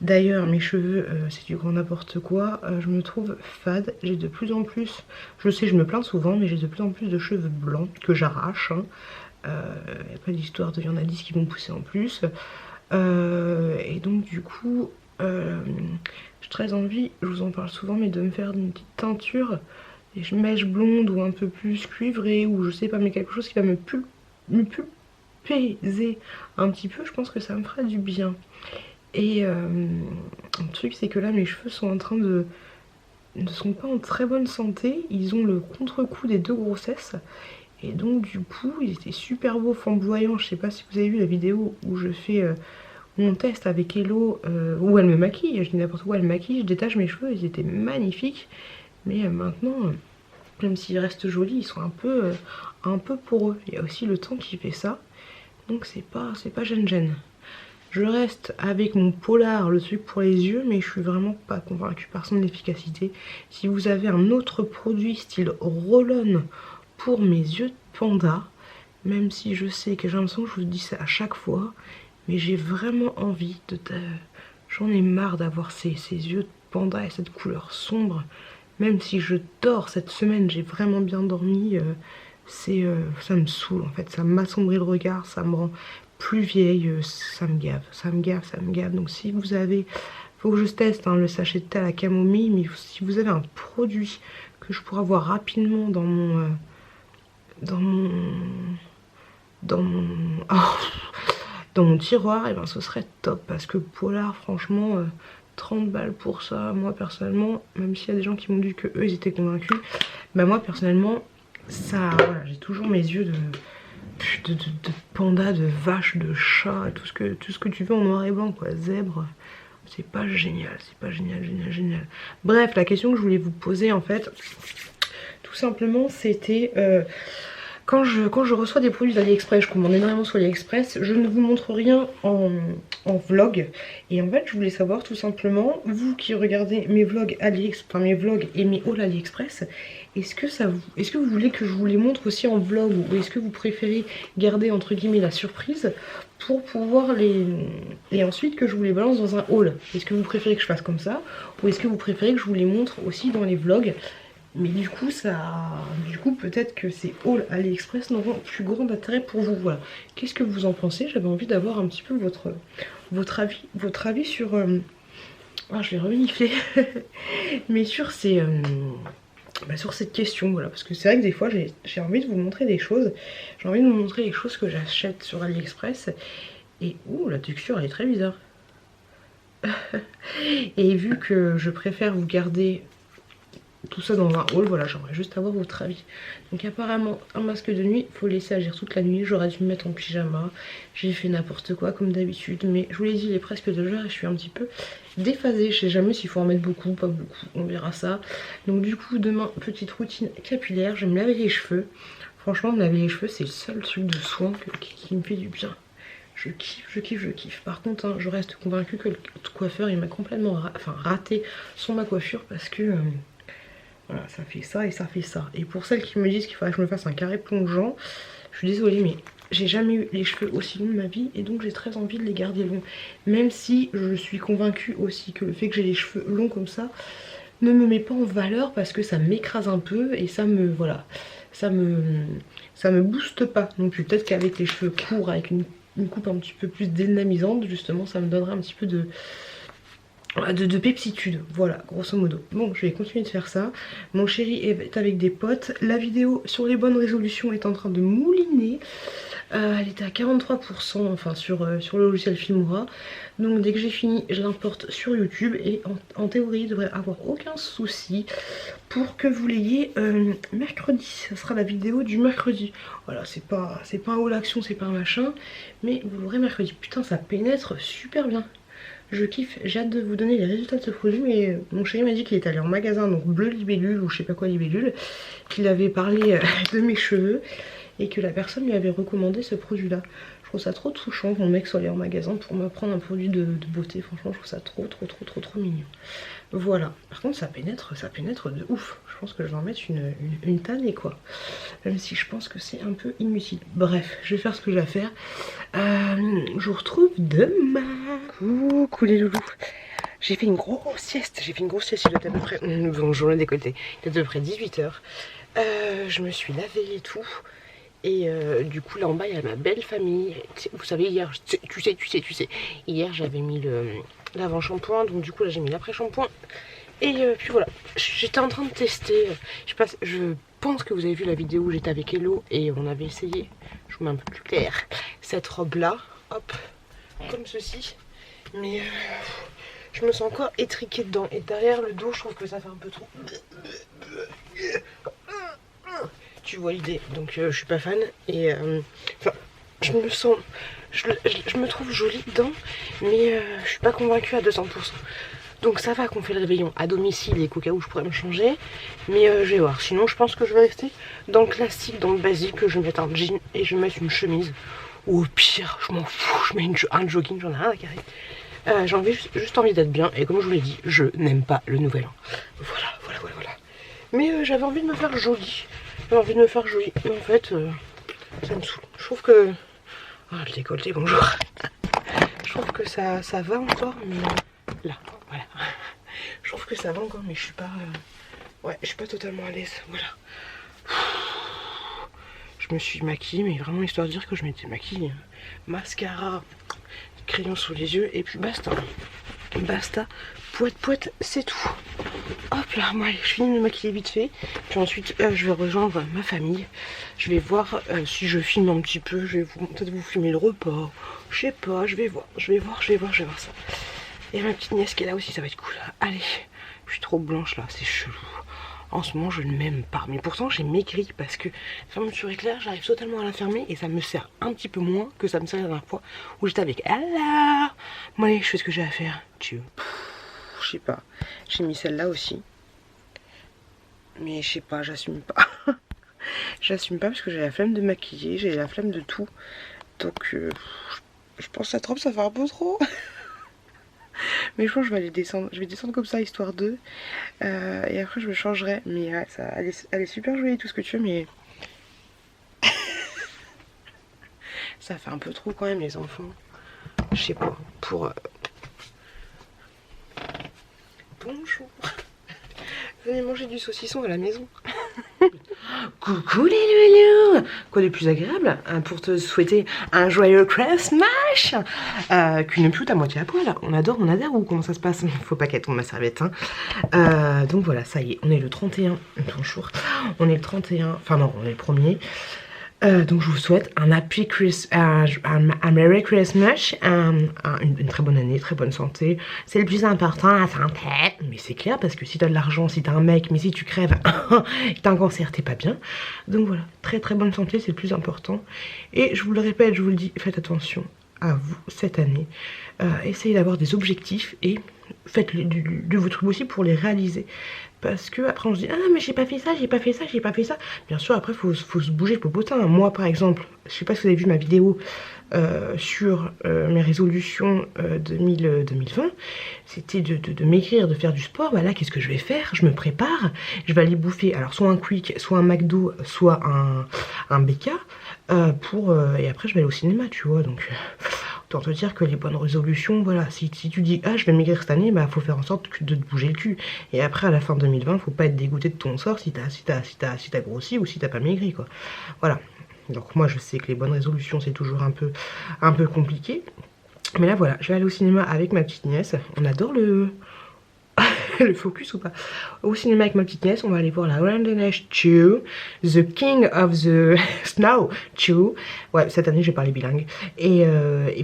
C: D'ailleurs mes cheveux c'est du grand n'importe quoi, je me trouve fade, j'ai de plus en plus, je sais je me plains souvent, mais j'ai de plus en plus de cheveux blancs que j'arrache, hein. Il n'y a pas d'histoire de il y en a 10 qui vont pousser en plus, et donc du coup j'ai très envie, je vous en parle souvent, mais de me faire une petite teinture, des mèches blondes ou un peu plus cuivrées, ou je sais pas, mais quelque chose qui va me pulpéiser un petit peu. Je pense que ça me fera du bien. Et le truc c'est que là mes cheveux sont en train ne sont pas en très bonne santé, ils ont le contre-coup des 2 grossesses. Et donc du coup ils étaient super beaux, flamboyants. Je sais pas si vous avez vu la vidéo où je fais mon test avec Hello, où elle me maquille, je dis n'importe quoi, elle me maquille, je détache mes cheveux, ils étaient magnifiques. Mais maintenant, même s'ils restent jolis, ils sont un peu poreux. Il y a aussi le temps qui fait ça, donc c'est pas gêne. Je reste avec mon Polar, le truc pour les yeux, mais je suis vraiment pas convaincue par son efficacité. Si vous avez un autre produit style Roll-On pour mes yeux de panda, même si je sais que j'ai l'impression que je vous dis ça à chaque fois, mais j'ai vraiment envie de... J'en ai marre d'avoir ces yeux de panda et cette couleur sombre. Même si je dors cette semaine, j'ai vraiment bien dormi, ça me saoule en fait, ça m'assombrit le regard, ça me rend plus vieille, ça me gave. Donc si vous avez, faut que je teste hein, le sachet de thé à la camomille, mais si vous avez un produit que je pourrais avoir rapidement dans mon tiroir, et ben ce serait top, parce que Polar franchement 30 balles pour ça, moi personnellement, même s'il y a des gens qui m'ont dit que eux ils étaient convaincus, bah moi personnellement ça, voilà, j'ai toujours mes yeux de panda, de vache, de chat, tout ce que tu veux en noir et blanc quoi, zèbre, c'est pas génial, génial. Bref, la question que je voulais vous poser en fait, tout simplement c'était... Quand je reçois des produits d'AliExpress, je commande énormément sur AliExpress, je ne vous montre rien en vlog. Et en fait, je voulais savoir tout simplement, vous qui regardez mes vlogs mes vlogs et mes hauls AliExpress, est-ce que vous voulez que je vous les montre aussi en vlog, ou est-ce que vous préférez garder entre guillemets la surprise pour pouvoir et ensuite que je vous les balance dans un haul? Est-ce que vous préférez que je fasse comme ça, ou est-ce que vous préférez que je vous les montre aussi dans les vlogs? Mais du coup peut-être que ces hauls AliExpress n'auront plus grand intérêt pour vous. Voilà. Qu'est-ce que vous en pensez? J'avais envie d'avoir un petit peu votre avis sur... Ah, je vais renifler. Mais sur sur cette question, voilà. Parce que c'est vrai que des fois j'ai envie de vous montrer des choses. J'ai envie de vous montrer les choses que j'achète sur AliExpress. Et ouh, la texture elle est très bizarre. Et vu que je préfère vous garder tout ça dans un haul, voilà, j'aimerais juste avoir votre avis. Donc apparemment un masque de nuit, il faut laisser agir toute la nuit. J'aurais dû me mettre en pyjama, j'ai fait n'importe quoi comme d'habitude, mais je vous l'ai dit, il est presque 2h et je suis un petit peu déphasée. Je sais jamais s'il faut en mettre beaucoup, pas beaucoup, on verra ça. Donc du coup demain, petite routine capillaire, je vais me laver les cheveux. Franchement me laver les cheveux c'est le seul truc de soin qui me fait du bien. Je kiffe. Par contre, hein, je reste convaincue que le coiffeur il m'a complètement raté sur ma coiffure, parce que... voilà, ça fait ça et ça fait ça. Et pour celles qui me disent qu'il faudrait que je me fasse un carré plongeant, je suis désolée mais j'ai jamais eu les cheveux aussi longs de ma vie, et donc j'ai très envie de les garder longs. Même si je suis convaincue aussi que le fait que j'ai les cheveux longs comme ça ne me met pas en valeur, parce que ça m'écrase un peu et ça me... voilà. Ça me booste pas non plus. Peut-être qu'avec les cheveux courts, avec une coupe un petit peu plus dynamisante, justement ça me donnerait un petit peu de pepsitude, voilà, grosso modo. Bon, je vais continuer de faire ça. Mon chéri est avec des potes. La vidéo sur les bonnes résolutions est en train de mouliner. Elle était à 43%, enfin sur le logiciel Filmora. Donc dès que j'ai fini, je l'importe sur YouTube, et en théorie, il devrait avoir aucun souci pour que vous l'ayez mercredi. Ça sera la vidéo du mercredi. Voilà, c'est pas un haul action, c'est pas un machin, mais vous l'aurez mercredi. Putain, ça pénètre super bien. Je kiffe, j'ai hâte de vous donner les résultats de ce produit, mais mon chéri m'a dit qu'il est allé en magasin, donc Bleu Libellule ou je sais pas quoi Libellule, qu'il avait parlé de mes cheveux et que la personne lui avait recommandé ce produit là. Je trouve ça trop touchant que mon mec soit allé en magasin pour me prendre un produit de beauté, franchement je trouve ça trop mignon. Voilà, par contre ça pénètre de ouf. Je pense que je vais en mettre une tannée quoi. Même si je pense que c'est un peu inutile. Bref, je vais faire ce que j'ai à faire. Je vous retrouve demain. Coucou les loulous. J'ai fait une grosse sieste. Il doit être à peu près... Bonjour le décolleté. Il doit être à peu près 18h. Je me suis lavée et tout. Et du coup là en bas il y a ma belle famille. Vous savez hier, tu sais. Hier j'avais mis l'avant-shampoing. Donc du coup là j'ai mis l'après-shampoing. Et puis voilà, j'étais en train de tester, je pense que vous avez vu la vidéo où j'étais avec Hello et on avait essayé, je vous mets un peu plus clair, cette robe là, hop, comme ceci, mais je me sens encore étriquée dedans, et derrière le dos je trouve que ça fait un peu trop. tu vois l'idée. Donc je suis pas fan et enfin je me sens, je me trouve jolie dedans, mais je suis pas convaincue à 200%. Donc ça va qu'on fait le réveillon à domicile et qu'au cas où je pourrais me changer, mais je vais voir. Sinon je pense que je vais rester dans le classique, dans le basique, que je vais mettre un jean et je vais mettre une chemise. Ou au pire, je m'en fous, je mets un jogging, j'en ai rien à carrer. J'ai juste envie d'être bien et comme je vous l'ai dit, je n'aime pas le nouvel an. Voilà. Mais j'avais envie de me faire jolie. J'avais envie de me faire jolie. Mais en fait, ça me saoule. Je trouve que... Ah, le décolleté, bonjour. Je trouve que ça va encore, mais... Là, voilà. Je trouve que ça va encore, mais je suis pas... Ouais, je suis pas totalement à l'aise. Voilà. Je me suis maquillée, mais vraiment histoire de dire que je m'étais maquillée. Mascara, crayon sous les yeux, et puis basta. Basta. Poète, c'est tout. Hop là, moi je finis de me maquiller vite fait. Puis ensuite je vais rejoindre ma famille. Je vais voir si je filme un petit peu. Je vais peut-être vous filmer le repas. Je sais pas, je vais voir ça. Et ma petite nièce qui est là aussi, ça va être cool. Allez, je suis trop blanche là, c'est chelou. En ce moment je ne m'aime pas. Mais pourtant j'ai maigri parce que fermeture éclair, j'arrive totalement à la fermer et ça me sert un petit peu moins que ça me sert la dernière fois où j'étais avec Allah. Bon allez, je fais ce que j'ai à faire. Tchou. Je sais pas, j'ai mis celle-là aussi, mais je sais pas, j'assume pas. J'assume pas parce que j'ai la flemme de maquiller, j'ai la flemme de tout, donc je pense que la robe ça fait un peu trop. Mais je pense que je vais aller descendre, comme ça histoire de, et après je me changerai, mais ouais, elle est super jolie tout ce que tu veux, mais ça fait un peu trop quand même les enfants, je sais pas, pour... Bonjour. Venez manger du saucisson à la maison. Coucou les loulous. Quoi de plus agréable pour te souhaiter un joyeux Christmas qu'une pute à moitié à poil. On adore ou comment ça se passe? Faut pas qu'elle tombe ma serviette hein. Donc voilà, ça y est, on est le 31. Bonjour. On est le 31, enfin non, on est le 1er. Donc je vous souhaite un Merry Christmas, une très bonne année, très bonne santé. C'est le plus important, la santé. Mais c'est clair parce que si t'as de l'argent, si t'as un mec, mais si tu crèves, t'as un cancer, t'es pas bien. Donc voilà, très très bonne santé, c'est le plus important. Et je vous le répète, je vous le dis, faites attention à vous cette année. Essayez d'avoir des objectifs et faites de votre possible pour les réaliser. Parce que après on se dit ah mais j'ai pas fait ça. Bien sûr après faut se bouger pour potin. Moi par exemple, je sais pas si vous avez vu ma vidéo sur mes résolutions 2020, c'était de m'écrire, de faire du sport. Bah là qu'est-ce que je vais faire? Je me prépare, je vais aller bouffer alors soit un Quick, soit un McDo, soit un BK et après je vais aller au cinéma, tu vois. Donc autant te dire que les bonnes résolutions, voilà, si tu dis ah je vais maigrir cette année, bah faut faire en sorte de te bouger le cul. Et après à la fin 2020, faut pas être dégoûté de ton sort si t'as grossi ou si t'as pas maigri quoi. Voilà. Donc moi je sais que les bonnes résolutions c'est toujours un peu compliqué. Mais là voilà, je vais aller au cinéma avec ma petite nièce. On adore le focus ou pas. Au cinéma avec ma petite nièce, on va aller voir la Reine des Neiges 2, The King of the Snow 2. Ouais, cette année j'ai parlé bilingue. Et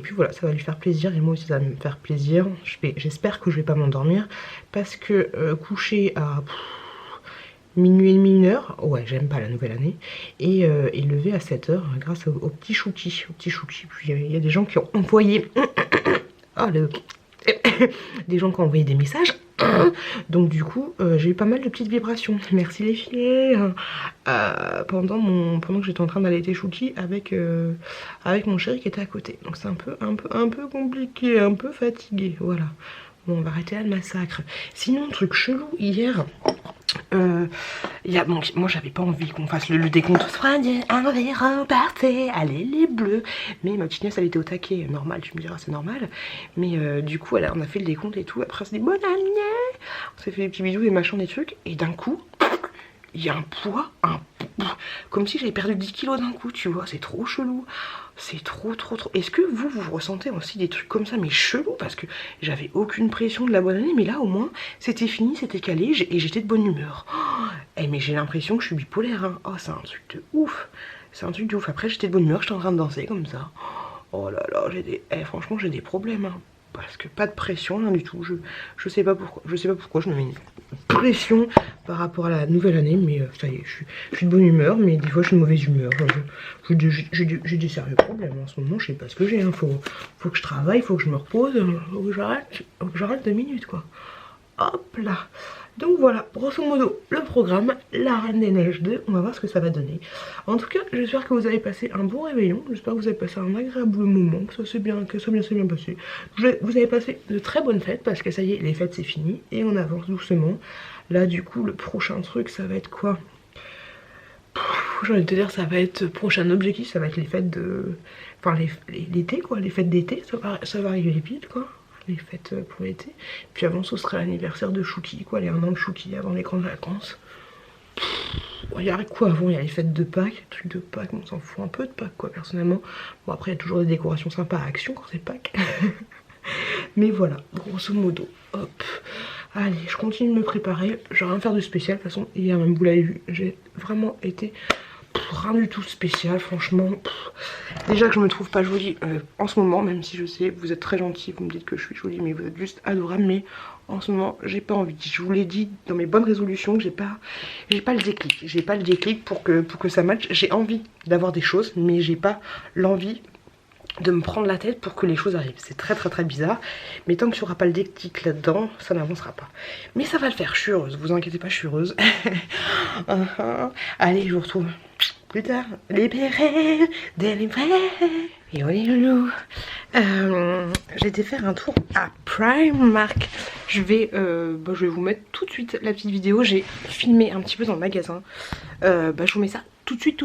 C: puis voilà, ça va lui faire plaisir et moi aussi ça va me faire plaisir. J'espère que je vais pas m'endormir parce que coucher à minuit et demi, 1h, ouais j'aime pas la nouvelle année. Et lever à 7h grâce au petit chouki. Puis il y a des gens qui ont envoyé des gens qui ont envoyé des messages. Donc du coup j'ai eu pas mal de petites vibrations. Merci les filles. Pendant que j'étais en train d'allaiter Chouki avec mon chéri qui était à côté. Donc c'est un peu compliqué, un peu fatigué. Voilà. Bon on va arrêter là le massacre. Sinon truc chelou hier. Moi j'avais pas envie qu'on fasse le décompte. Repartez, allez les bleus. Mais ma petite nièce elle était au taquet, normal, tu me diras c'est normal. Mais du coup on a fait le décompte et tout. Après on s'est dit bonne année. On s'est fait des petits bisous, des machins, des trucs. Et d'un coup, il y a un poids, comme si j'avais perdu 10 kilos d'un coup, tu vois, c'est trop chelou. C'est trop. Est-ce que vous ressentez aussi des trucs comme ça, mais chelou, parce que j'avais aucune pression de la bonne année, mais là au moins c'était fini, c'était calé et j'étais de bonne humeur. Mais j'ai l'impression que je suis bipolaire, hein. Oh c'est un truc de ouf. C'est un truc de ouf. Après j'étais de bonne humeur, j'étais en train de danser comme ça. Oh là là, franchement j'ai des problèmes, hein. parce que pas de pression, rien du tout. Je sais pas pourquoi je me mets une pression par rapport à la nouvelle année, mais ça y est, je suis de bonne humeur, mais des fois je suis de mauvaise humeur. J'ai des sérieux problèmes en ce moment, je sais pas ce que j'ai, hein. Faut que je travaille, faut que je me repose, faut que j'arrête 2 minutes quoi. Hop là. Donc voilà, grosso modo, le programme, la Reine des Neiges 2, on va voir ce que ça va donner. En tout cas, j'espère que vous avez passé un bon réveillon, j'espère que vous avez passé un agréable moment, que ça s'est bien passé. Vous avez passé de très bonnes fêtes, parce que ça y est, les fêtes c'est fini, et on avance doucement. Là du coup, le prochain truc, ça va être quoi? J'ai envie de te dire, ça va être, prochain objectif, ça va être les fêtes de... Enfin, l'été quoi, les fêtes d'été, ça va arriver vite quoi. Les fêtes pour l'été. Puis avant ce serait l'anniversaire de Chouki, quoi, les 1 an de Chouki avant les grandes vacances. Il y a quoi avant? Il y a les fêtes de Pâques, les trucs de Pâques, on s'en fout un peu de Pâques quoi personnellement. Bon après il y a toujours des décorations sympas à Action quand c'est Pâques. Mais voilà, grosso modo, hop. Allez, je continue de me préparer, je vais rien faire de spécial, de toute façon hier même vous l'avez vu, j'ai vraiment été... rien du tout spécial, franchement. Déjà que je me trouve pas jolie en ce moment, même si je sais, vous êtes très gentils, vous me dites que je suis jolie, mais vous êtes juste adorable. Mais en ce moment, j'ai pas envie. Je vous l'ai dit dans mes bonnes résolutions que j'ai pas le déclic. J'ai pas le déclic pour que ça matche. J'ai envie d'avoir des choses, mais j'ai pas l'envie de me prendre la tête pour que les choses arrivent. C'est très bizarre, mais tant qu'il n'y aura pas le déclic là-dedans, ça n'avancera pas. Mais ça va le faire, je suis heureuse, vous inquiétez pas, je suis heureuse. Allez, je vous retrouve plus tard. Libéré, délivré, et oli loulou. J'ai été faire un tour à Primark. Je vais vous mettre tout de suite la petite vidéo. J'ai filmé un petit peu dans le magasin. Je vous mets ça tout de suite.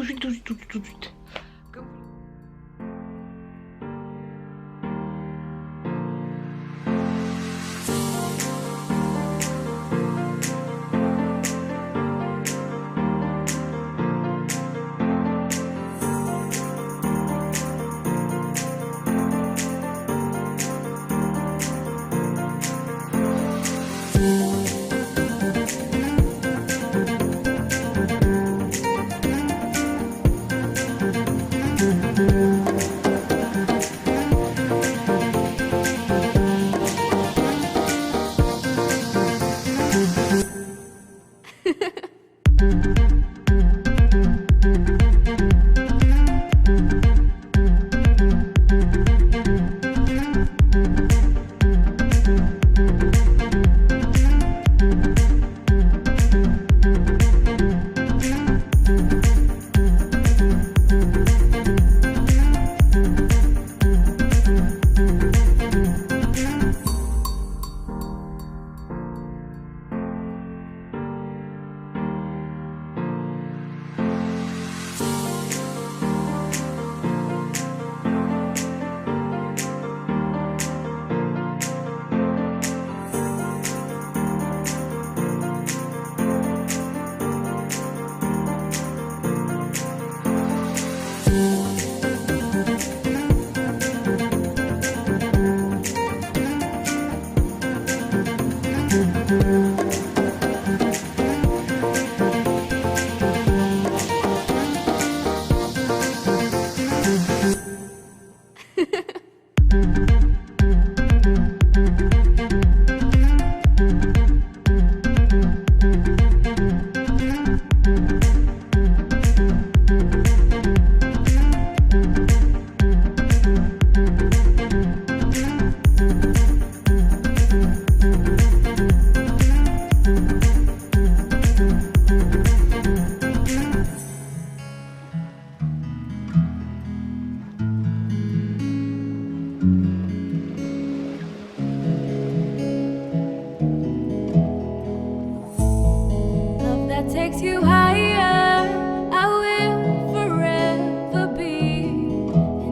A: Takes you higher, I will forever be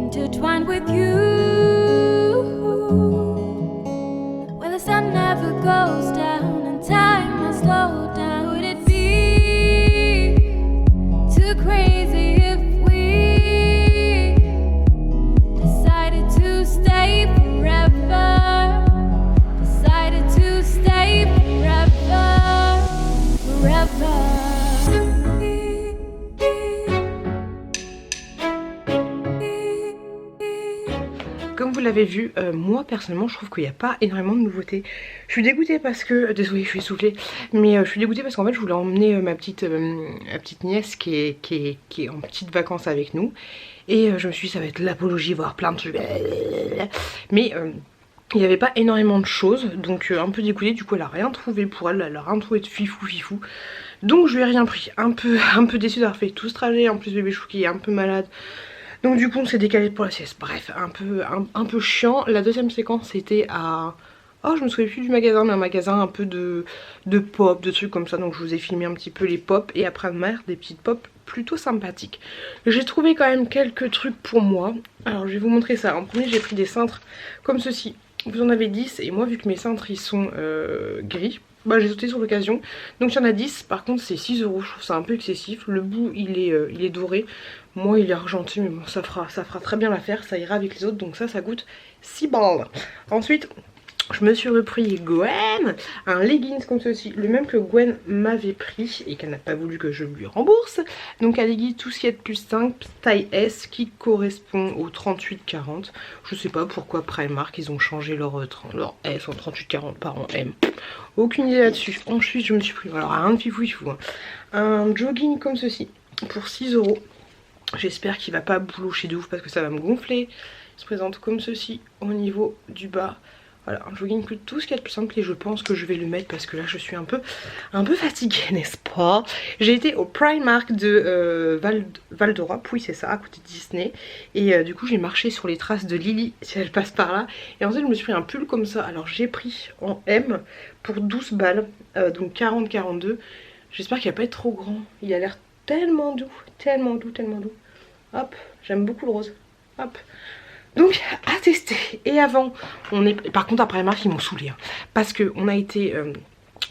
A: intertwined with you. Where the sun never goes down and time has slowed down. Would it be too crazy if we decided to stay forever? Decided to stay forever.
C: comme vous l'avez vu, moi personnellement je trouve qu'il n'y a pas énormément de nouveautés. Je suis dégoûtée parce que, désolée je suis essoufflée, mais je suis dégoûtée parce qu'en fait je voulais emmener ma petite nièce qui est en petite vacances avec nous. Et je me suis dit ça va être l'apologie, voir plein de trucs. Mais il n'y avait pas énormément de choses, donc un peu dégoûtée, du coup elle a rien trouvé pour elle, elle a rien trouvé de fifou. Donc je lui ai rien pris, un peu déçue d'avoir fait tout ce trajet, en plus bébé Chouki est un peu malade. Donc du coup on s'est décalé pour la sieste, bref, un peu chiant. La deuxième séquence c'était à... Oh je me souviens plus du magasin, mais un magasin un peu de pop, de trucs comme ça. Donc je vous ai filmé un petit peu les pop et après mère des petites pop plutôt sympathiques. J'ai trouvé quand même quelques trucs pour moi. Alors je vais vous montrer ça. En premier j'ai pris des cintres comme ceci. Vous en avez 10 et moi vu que mes cintres ils sont gris, bah j'ai sauté sur l'occasion. Donc il y en a 10, par contre c'est 6 €, je trouve ça un peu excessif. Le bout il est doré, moi il est argenté mais bon ça fera très bien l'affaire, ça ira avec les autres. Donc ça coûte 6 balles. Ensuite je me suis repris Gwen, un leggings comme ceci, le même que Gwen m'avait pris et qu'elle n'a pas voulu que je lui rembourse. Donc un leggings tout ce qui est de plus 5, taille S, qui correspond au 38-40. Je sais pas pourquoi Primark ils ont changé leur S en 38-40 par en M. Aucune idée là-dessus. Ensuite je me suis pris, alors rien de fifou, hein, un jogging comme ceci pour 6 €. J'espère qu'il va pas boulocher de ouf parce que ça va me gonfler. Il se présente comme ceci au niveau du bas. Voilà, un jogging que tout ce qu'il y a de plus simple et je pense que je vais le mettre parce que là je suis un peu fatiguée, n'est-ce pas? J'ai été au Primark de Val d'Europe, oui c'est ça, à côté de Disney. Et du coup j'ai marché sur les traces de Lily, si elle passe par là. Et ensuite je me suis pris un pull comme ça, alors j'ai pris en M pour 12 balles, donc 40-42. J'espère qu'il va pas être trop grand, il a l'air tellement doux, tellement doux. Hop, j'aime beaucoup le rose, hop. Donc à tester. Et avant, par contre après Primark ils m'ont saoulé, hein, parce que on a été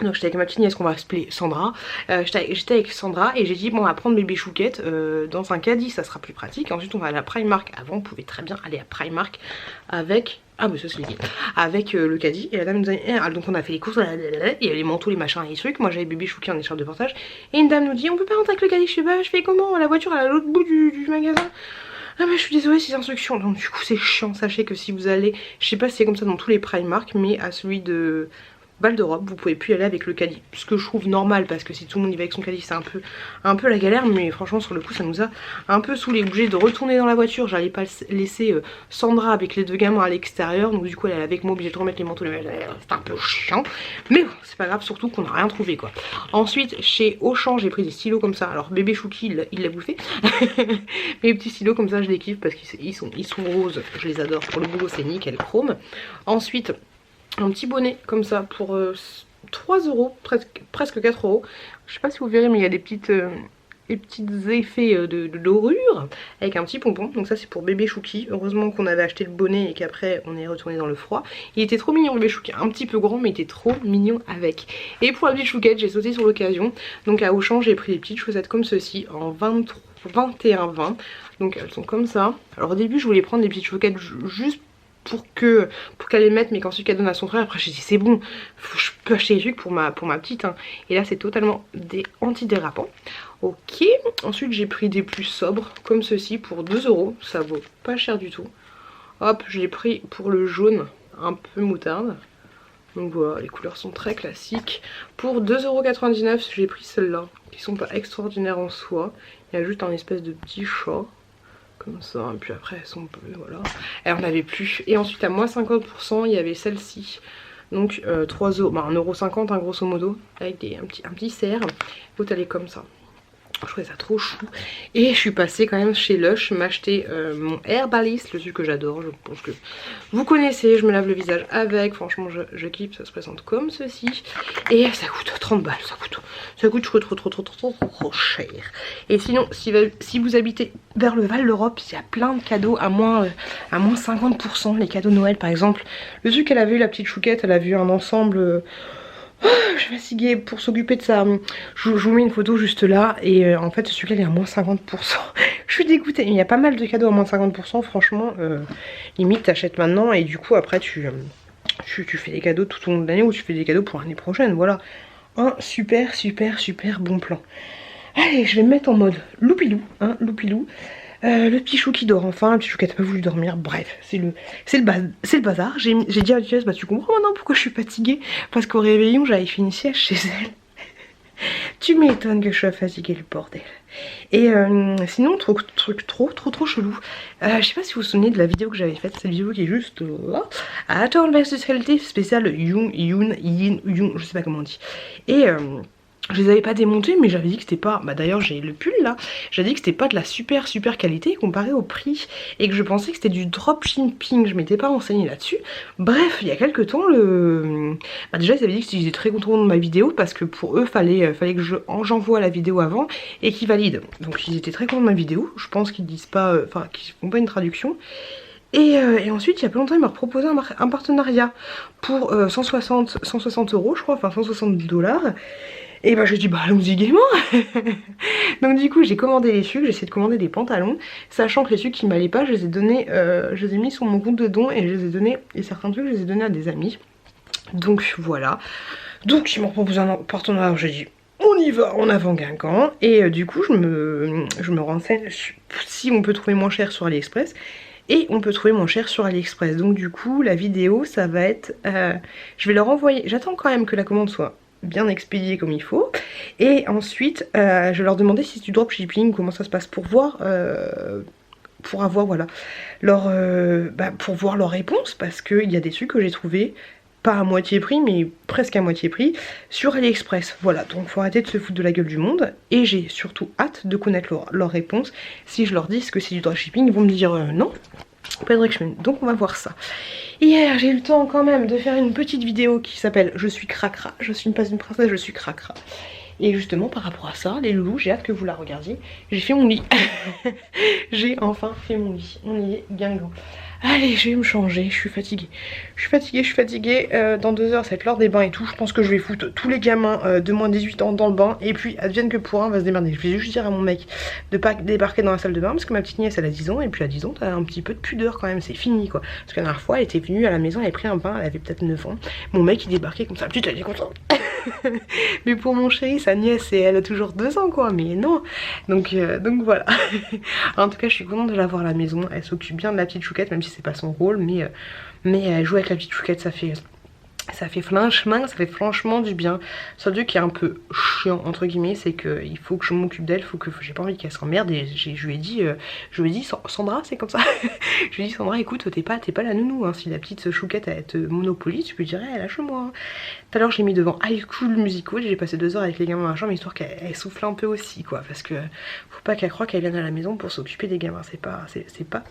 C: donc j'étais avec ma petite nièce qu'on va appeler Sandra. J'étais avec Sandra et j'ai dit bon on va prendre bébé Chouquette dans un caddie, ça sera plus pratique. Ensuite on va aller à Primark. Avant on pouvait très bien aller à Primark avec... Ah mais ça c'est liquide. Avec le caddie. Et la dame nous a dit donc on a fait les courses, et les manteaux, les machins et les trucs. Moi j'avais bébé Chouquet en écharpe de portage. Et une dame nous dit on peut pas rentrer avec le caddie. Je sais pas, je fais comment? La voiture elle est à l'autre bout du magasin. Ah mais je suis désolée, ces instructions. Donc du coup c'est chiant. Sachez que si vous allez, je sais pas si c'est comme ça dans tous les Primark, mais à celui de Val d'Europe vous pouvez plus y aller avec le caddie, ce que je trouve normal parce que si tout le monde y va avec son caddie c'est un peu la galère. Mais franchement sur le coup ça nous a un peu saoulé, obligé de retourner dans la voiture. J'allais pas laisser Sandra avec les deux gamins à l'extérieur, donc du coup elle est avec moi, obligée de remettre les manteaux, c'est un peu chiant, mais bon, c'est pas grave, surtout qu'on n'a rien trouvé quoi. Ensuite chez Auchan j'ai pris des stylos comme ça, alors bébé Chouki il l'a bouffé mes petits stylos comme ça je les kiffe parce qu'ils sont roses, je les adore, pour le boulot c'est nickel chrome. Ensuite un petit bonnet comme ça pour 3 €, presque 4 €. Je sais pas si vous verrez mais il y a des petits effets de dorure avec un petit pompon. Donc ça c'est pour bébé Chouki. Heureusement qu'on avait acheté le bonnet et qu'après on est retourné dans le froid. Il était trop mignon bébé Chouki, un petit peu grand mais il était trop mignon avec. Et pour la petite chouquette j'ai sauté sur l'occasion. Donc à Auchan j'ai pris des petites chaussettes comme ceci en 21,20. Donc elles sont comme ça. Alors au début je voulais prendre des petites chouquettes juste pour qu'elle les mette, mais qu'ensuite qu'elle donne à son frère. Après j'ai dit c'est bon, je peux acheter des trucs pour ma petite hein. Et là c'est totalement antidérapant. Ok, ensuite j'ai pris des plus sobres comme ceci pour 2 €, ça vaut pas cher du tout. Hop, je l'ai pris pour le jaune un peu moutarde. Donc voilà, les couleurs sont très classiques. Pour 2,99 € j'ai pris celles-là, qui sont pas extraordinaires en soi. Il y a juste un espèce de petit chat comme ça, et puis après elles sont bleues, voilà. Et on n'avait plus. Et ensuite à moins 50% il y avait celle-ci. Donc 3 €, bah 1,50 € hein, grosso modo, avec un petit cerf. L'autre elle est comme ça. Je trouvais ça trop chou. Et je suis passée quand même chez Lush m'acheter mon Herbalist, le truc que j'adore. Je pense que vous connaissez, je me lave le visage avec. Franchement je kiffe, ça se présente comme ceci. Et ça coûte 30 balles, ça coûte trop cher. Et sinon si vous habitez vers le Val d'Europe, il y a plein de cadeaux à moins 50%. Les cadeaux Noël par exemple. Le truc qu'elle avait eu, la petite chouquette, elle a vu un ensemble... je suis fatiguée pour s'occuper de ça. Je vous mets une photo juste là. Et en fait celui-là il est à moins 50%. Je suis dégoûtée. Il y a pas mal de cadeaux à moins 50%. Franchement limite t'achètes maintenant. Et du coup après tu fais des cadeaux tout au long de l'année. Ou tu fais des cadeaux pour l'année prochaine. Voilà. Un super bon plan. Allez, je vais me mettre en mode loupilou, hein, loupilou. Le petit chou qui dort enfin, le petit chou qui n'a pas voulu dormir, bref, c'est le bazar. J'ai dit à Jess, bah tu comprends maintenant pourquoi je suis fatiguée, parce qu'au réveillon j'avais fait une sieste chez elle. Tu m'étonnes que je sois fatiguée, le bordel. Et sinon, truc trop chelou. Je sais pas si vous vous souvenez de la vidéo que j'avais faite, cette vidéo qui est juste là. Attends, versus Healthy spécial Yoon, je sais pas comment on dit. Et je les avais pas démontés, mais j'avais dit que c'était pas. Bah d'ailleurs, j'ai le pull là. J'avais dit que c'était pas de la super qualité comparé au prix. Et que je pensais que c'était du dropshipping. Je m'étais pas renseignée là-dessus. Bref, il y a quelques temps, bah déjà, ils avaient dit qu'ils étaient très contents de ma vidéo parce que pour eux, fallait que j'envoie la vidéo avant et qu'ils valident. Donc ils étaient très contents de ma vidéo. Je pense qu'ils disent pas. Enfin, qu'ils font pas une traduction. Et ensuite, il y a pas longtemps, ils m'ont proposé un partenariat pour 160 €, je crois, enfin 160 $. Et bah j'ai dit bah allons-y gaiement. Donc du coup j'ai commandé les sucres, j'ai essayé de commander des pantalons, sachant que les sucres qui m'allaient pas, je les ai donnés, je les ai mis sur mon compte de dons et je les ai donnés, et certains trucs je les ai donnés à des amis. Donc voilà. Donc ils m'ont proposé un partenariat, j'ai dit on y va, en avant Guingamp. Et du coup je me renseigne si on peut trouver moins cher sur AliExpress. Et on peut trouver moins cher sur AliExpress. Donc du coup la vidéo ça va être, je vais leur envoyer, j'attends quand même que la commande soit bien expédié comme il faut, et ensuite je vais leur demander si c'est du dropshipping, comment ça se passe pour voir pour avoir voilà pour voir leur réponse, parce qu'il y a des trucs que j'ai trouvé pas à moitié prix mais presque à moitié prix sur AliExpress. Voilà, donc faut arrêter de se foutre de la gueule du monde, et j'ai surtout hâte de connaître leur réponse. Si je leur dis que c'est du dropshipping, ils vont me dire non, pas de dropshipping. Donc on va voir ça. Hier j'ai eu le temps quand même de faire une petite vidéo qui s'appelle Je suis cracra, je suis pas une princesse, je suis cracra. Et justement par rapport à ça, les loulous, j'ai hâte que vous la regardiez. J'ai fait mon lit. J'ai enfin fait mon lit. On y est, Guingamp. Allez, je vais me changer, je suis fatiguée. Je suis fatiguée. Dans 2 heures, ça va être l'heure des bains et tout. Je pense que je vais foutre tous les gamins de moins de 18 ans dans le bain. Et puis, advienne que pour un, va se démerder. Je vais juste dire à mon mec de pas débarquer dans la salle de bain, parce que ma petite nièce, elle a 10 ans. Et puis à 10 ans, t'as un petit peu de pudeur quand même. C'est fini quoi. Parce que la dernière fois, elle était venue à la maison, elle avait pris un bain, elle avait peut-être 9 ans. Mon mec, il débarquait comme ça. Putain, elle est contente. Mais pour mon chéri, sa nièce, et elle a toujours 2 ans quoi. Mais non. Donc voilà. En tout cas, je suis contente de la voir à la maison. Elle s'occupe bien de la petite chouquette, même si c'est pas son rôle, mais jouer avec la petite chouquette, ça fait franchement du bien. Seul truc qui est un peu chiant entre guillemets, c'est que il faut que je m'occupe d'elle, j'ai pas envie qu'elle s'emmerde, et je lui ai dit Sandra, c'est comme ça. Je lui ai dit Sandra, écoute, t'es pas la nounou, hein. Si la petite chouquette elle te monopolise, tu peux dire lâche-moi. Hein. Tout à l'heure j'ai mis devant High School Musical, j'ai passé 2 heures avec les gamins dans la chambre, histoire qu'elle souffle un peu aussi quoi, parce que faut pas qu'elle croie qu'elle vienne à la maison pour s'occuper des gamins, c'est pas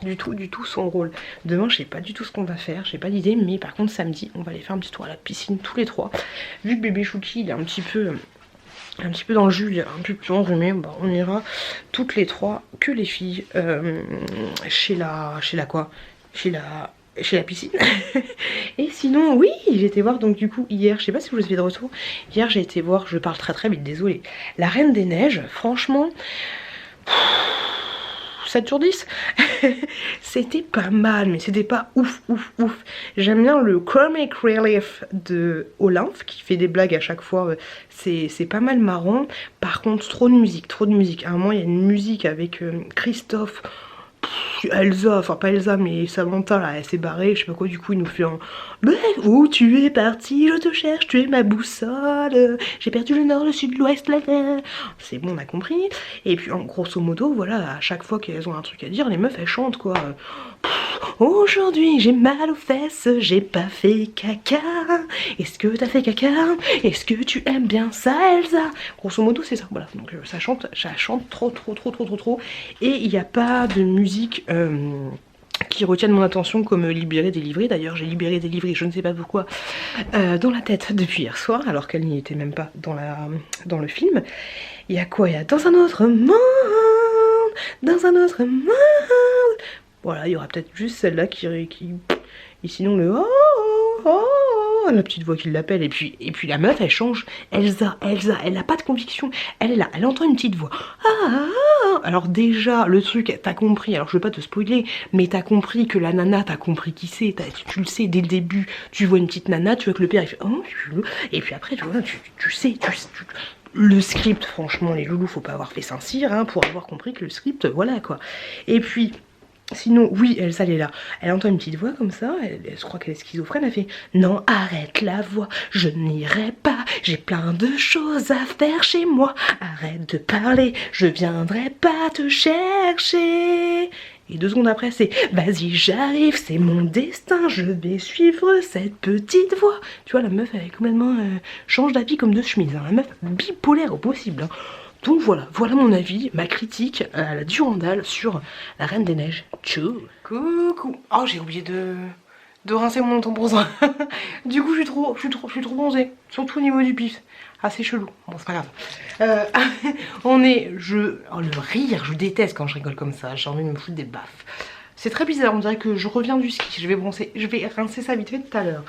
C: du tout son rôle. Demain je sais pas du tout ce qu'on va faire, j'ai pas d'idée, mais par contre samedi on va aller faire un petit tour à la piscine tous les 3. Vu que bébé Chouki il est un petit peu dans le jus, il est un peu plus enrhumé, bah, on ira toutes les 3, que les filles, chez la piscine. Et sinon oui, j'ai été voir donc du coup hier, je sais pas si vous avez de retour, hier j'ai été voir, je parle très vite, désolée, La Reine des Neiges. Franchement 7 sur 10. C'était pas mal, mais c'était pas ouf. J'aime bien le comic relief de Olympe qui fait des blagues à chaque fois, c'est pas mal marrant. Par contre trop de musique. À un moment il y a une musique avec Christophe, Elsa, enfin pas Elsa mais Samantha là, elle s'est barrée, je sais pas quoi, du coup il nous fait un où tu es parti, je te cherche, tu es ma boussole, j'ai perdu le nord, le sud, l'ouest, la terre. C'est bon, on a compris. Et puis en grosso modo, voilà, à chaque fois qu'elles ont un truc à dire, les meufs elles chantent quoi. Aujourd'hui j'ai mal aux fesses, j'ai pas fait caca. Est-ce que t'as fait caca? Est-ce que tu aimes bien ça, Elsa? Grosso modo c'est ça, voilà. Donc ça chante trop. Et il n'y a pas de musique qui retiennent mon attention comme Libéré, Délivré. D'ailleurs j'ai libéré, délivré, je ne sais pas pourquoi, dans la tête depuis hier soir, alors qu'elle n'y était même pas dans le film. Il y a quoi? Il y a Dans un autre monde. Voilà, il y aura peut-être juste celle-là qui... Et sinon le la petite voix qui l'appelle, et puis la meuf elle change. Elsa, elle n'a pas de conviction, elle est là, elle entend une petite voix. Alors déjà le truc, t'as compris, alors je vais pas te spoiler, mais t'as compris que la nana, t'as compris qui c'est, tu le sais dès le début, tu vois une petite nana, tu vois que le père il fait oh, et puis après tu vois, tu sais, le script, franchement les loulous, faut pas avoir fait Saint-Cyr hein, pour avoir compris que le script, voilà quoi. Et puis sinon, oui, Elsa elle est là. Elle entend une petite voix comme ça, elle se croit qu'elle est schizophrène, elle fait « Non, arrête la voix, je n'irai pas, j'ai plein de choses à faire chez moi. Arrête de parler, je viendrai pas te chercher. » Et 2 secondes après, c'est « Vas-y, j'arrive, c'est mon destin, je vais suivre cette petite voix. » Tu vois, la meuf, elle est complètement change d'avis comme de chemise, hein. La meuf bipolaire au possible, hein. Donc voilà, voilà mon avis, ma critique à la Durandal sur la Reine des Neiges. Tchou. Coucou. Oh, j'ai oublié de rincer mon tampon. Du coup, je suis trop bronzée, surtout au niveau du pif. Ah, c'est chelou. Bon, c'est pas grave. Oh, le rire, je déteste quand je rigole comme ça. J'ai envie de me foutre des baffes. C'est très bizarre, on dirait que je reviens du ski. Je vais rincer ça vite fait tout à l'heure.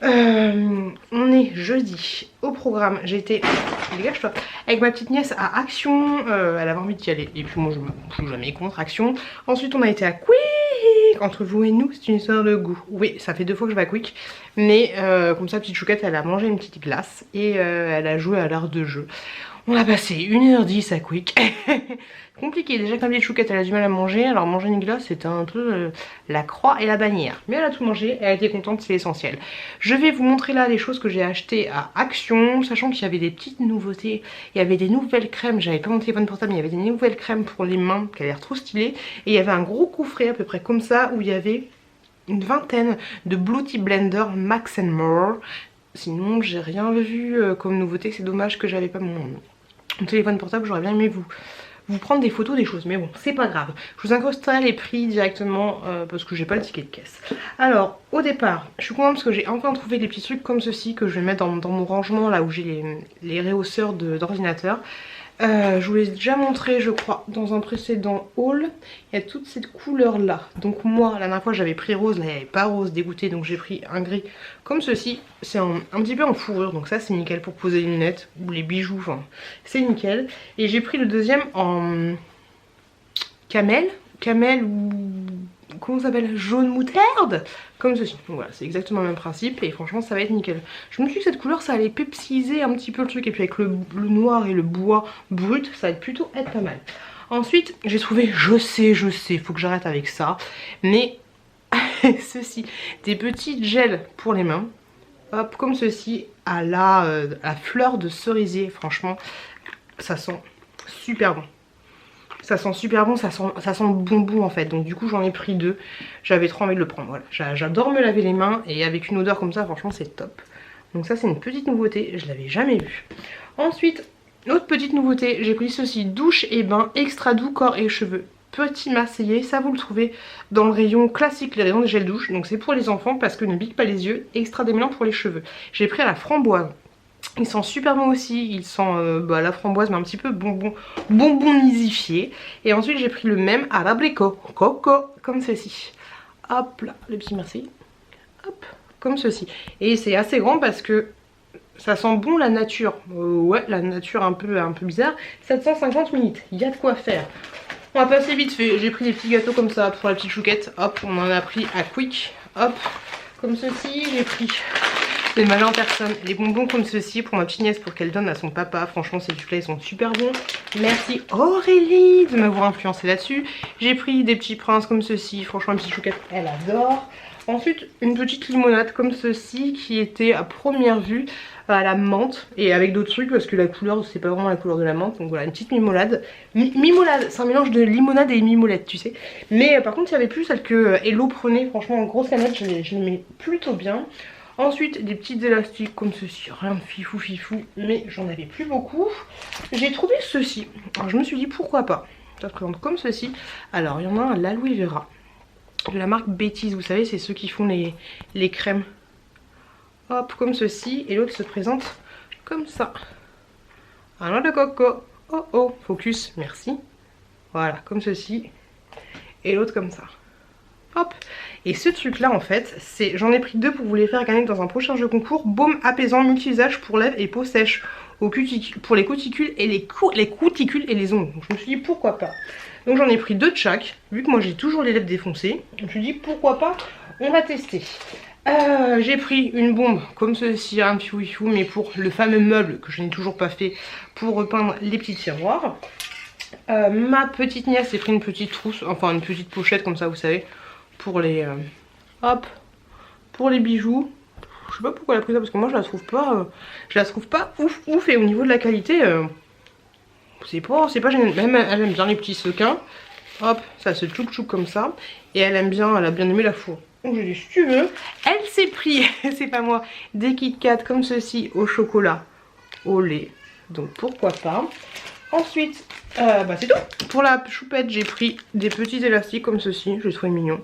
C: On est jeudi. Au programme, j'ai été, dégage-toi, avec ma petite nièce à Action. Elle avait envie d'y aller. Et puis moi, je me suis jamais contre Action. Ensuite, on a été à Quick. Entre vous et nous, c'est une histoire de goût. Oui, ça fait 2 fois que je vais à Quick. Mais comme ça, petite chouquette, elle a mangé une petite glace. Et elle a joué à l'art de jeu. On a passé 1h10 à Quick. Compliqué, déjà comme les chouquettes elle a du mal à manger, alors manger une glace c'était un peu la croix et la bannière. Mais elle a tout mangé, elle a été contente, c'est l'essentiel. Je vais vous montrer là les choses que j'ai achetées à Action, sachant qu'il y avait des petites nouveautés. Il y avait des nouvelles crèmes, j'avais pas mon téléphone portable, mais il y avait des nouvelles crèmes pour les mains qui avaient l'air trop stylées. Et il y avait un gros coffret à peu près comme ça où il y avait une vingtaine de Beauty Blender Max More. Sinon j'ai rien vu comme nouveauté, c'est dommage que j'avais pas mon téléphone portable, j'aurais bien aimé vous prendre des photos des choses, mais bon, c'est pas grave. Je vous incrusterai les prix directement parce que j'ai pas le ticket de caisse. Alors, au départ, je suis contente parce que j'ai enfin trouvé des petits trucs comme ceci que je vais mettre dans mon rangement là où j'ai les réhausseurs d'ordinateur. Je vous l'ai déjà montré, je crois, dans un précédent haul. Il y a toute cette couleur là. Donc moi, la dernière fois j'avais pris rose, là il n'y avait pas rose, dégoûté, donc j'ai pris un gris comme ceci. C'est un petit peu en fourrure, donc ça c'est nickel pour poser les lunettes ou les bijoux, enfin c'est nickel. Et j'ai pris le deuxième en camel ou comment ça s'appelle, jaune moutarde, comme ceci. Donc voilà, c'est exactement le même principe et franchement ça va être nickel. Je me suis dit que cette couleur ça allait pepsiser un petit peu le truc et puis avec le noir et le bois brut ça va plutôt être pas mal. Ensuite j'ai trouvé, je sais, faut que j'arrête avec ça, mais ceci, des petits gels pour les mains, hop, comme ceci, à la fleur de cerisier. Franchement ça sent super bon. Ça sent super bon, ça sent le bonbon en fait. Donc du coup j'en ai pris 2. J'avais trop envie de le prendre. Voilà. J'adore me laver les mains et avec une odeur comme ça, franchement c'est top. Donc ça c'est une petite nouveauté, je l'avais jamais vue. Ensuite, autre petite nouveauté, j'ai pris ceci, douche et bain extra doux corps et cheveux. Petit Marseillais, ça vous le trouvez dans le rayon classique, les rayons des gels douche. Donc c'est pour les enfants parce que ne pique pas les yeux, extra démêlant pour les cheveux. J'ai pris à la framboise. Il sent super bon aussi, il sent la framboise mais un petit peu bonbonisifié. Et ensuite j'ai pris le même à l'abricot, coco, comme ceci. Hop là, le petit merci. Hop, comme ceci. Et c'est assez grand parce que ça sent bon la nature. Ouais, la nature un peu bizarre. 750 ml, il y a de quoi faire. On va passer vite fait, j'ai pris des petits gâteaux comme ça pour la petite chouquette. Hop, on en a pris à Quick. Hop, comme ceci, j'ai pris... C'est malin en personne. Les bonbons comme ceci pour ma petite nièce pour qu'elle donne à son papa. Franchement ces trucs là ils sont super bons. Merci Aurélie de m'avoir influencé là-dessus. J'ai pris des petits princes comme ceci. Franchement une petite chouquette elle adore. Ensuite une petite limonade comme ceci qui était à première vue à la menthe et avec d'autres trucs parce que la couleur c'est pas vraiment la couleur de la menthe. Donc voilà une petite mimolade. Mimolade c'est un mélange de limonade et mimolette tu sais. Mais par contre il y avait plus celle que Hello prenait. Franchement en grosse canette je l'aimais plutôt bien. Ensuite des petites élastiques comme ceci, rien de fifou, mais j'en avais plus beaucoup. J'ai trouvé ceci, alors je me suis dit pourquoi pas. Ça se présente comme ceci. Alors il y en a un à l'aloe vera, de la marque Bêtise, vous savez c'est ceux qui font les crèmes. Hop, comme ceci, et l'autre se présente comme ça. Un noix de coco, oh oh, focus, merci. Voilà, comme ceci, et l'autre comme ça. Hop. Et ce truc là en fait, j'en ai pris 2 pour vous les faire gagner dans un prochain jeu concours. Baume apaisant multi-usage pour lèvres et peau sèche, pour les cuticules et les cuticules et les ongles. Donc je me suis dit pourquoi pas. Donc j'en ai pris 2 de chaque, vu que moi j'ai toujours les lèvres défoncées. Je me suis dit pourquoi pas, on va tester. J'ai pris une bombe comme ceci, un piou mais pour le fameux meuble que je n'ai toujours pas fait pour repeindre les petits tiroirs. Ma petite nièce s'est pris une petite trousse, enfin une petite pochette comme ça, vous savez, pour les hop, pour les bijoux. Je sais pas pourquoi elle a pris ça parce que moi je la trouve pas ouf et au niveau de la qualité c'est pas génial. Même elle aime bien les petits sequins. Hop, ça se tchouk tchouk comme ça et elle a bien aimé la fourre. Donc je dis si tu veux, elle s'est pris, c'est pas moi, des Kit Kat comme ceci au chocolat, au lait. Donc pourquoi pas. Ensuite, c'est tout. Pour la choupette, j'ai pris des petits élastiques comme ceci, je les trouve mignons.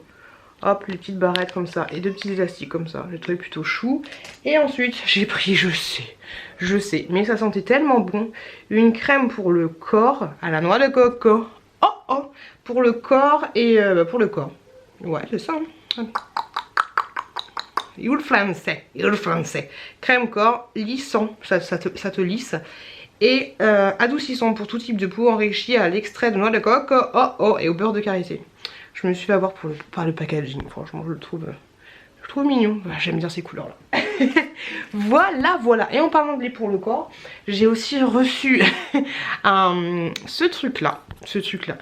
C: Hop, les petites barrettes comme ça et deux petits élastiques comme ça, j'ai trouvé plutôt chou. Et ensuite, j'ai pris, je sais, mais ça sentait tellement bon, une crème pour le corps à la noix de coco. Oh, pour le corps et pour le corps. Ouais, c'est ça. Il français. Crème corps, lissant, ça te lisse. Et adoucissant pour tout type de peau, enrichi à l'extrait de noix de coco, et au beurre de karité. Je me suis fait avoir par le packaging, franchement je le trouve mignon. J'aime bien ces couleurs là. voilà. Et en parlant de lait pour le corps, j'ai aussi reçu ce truc là,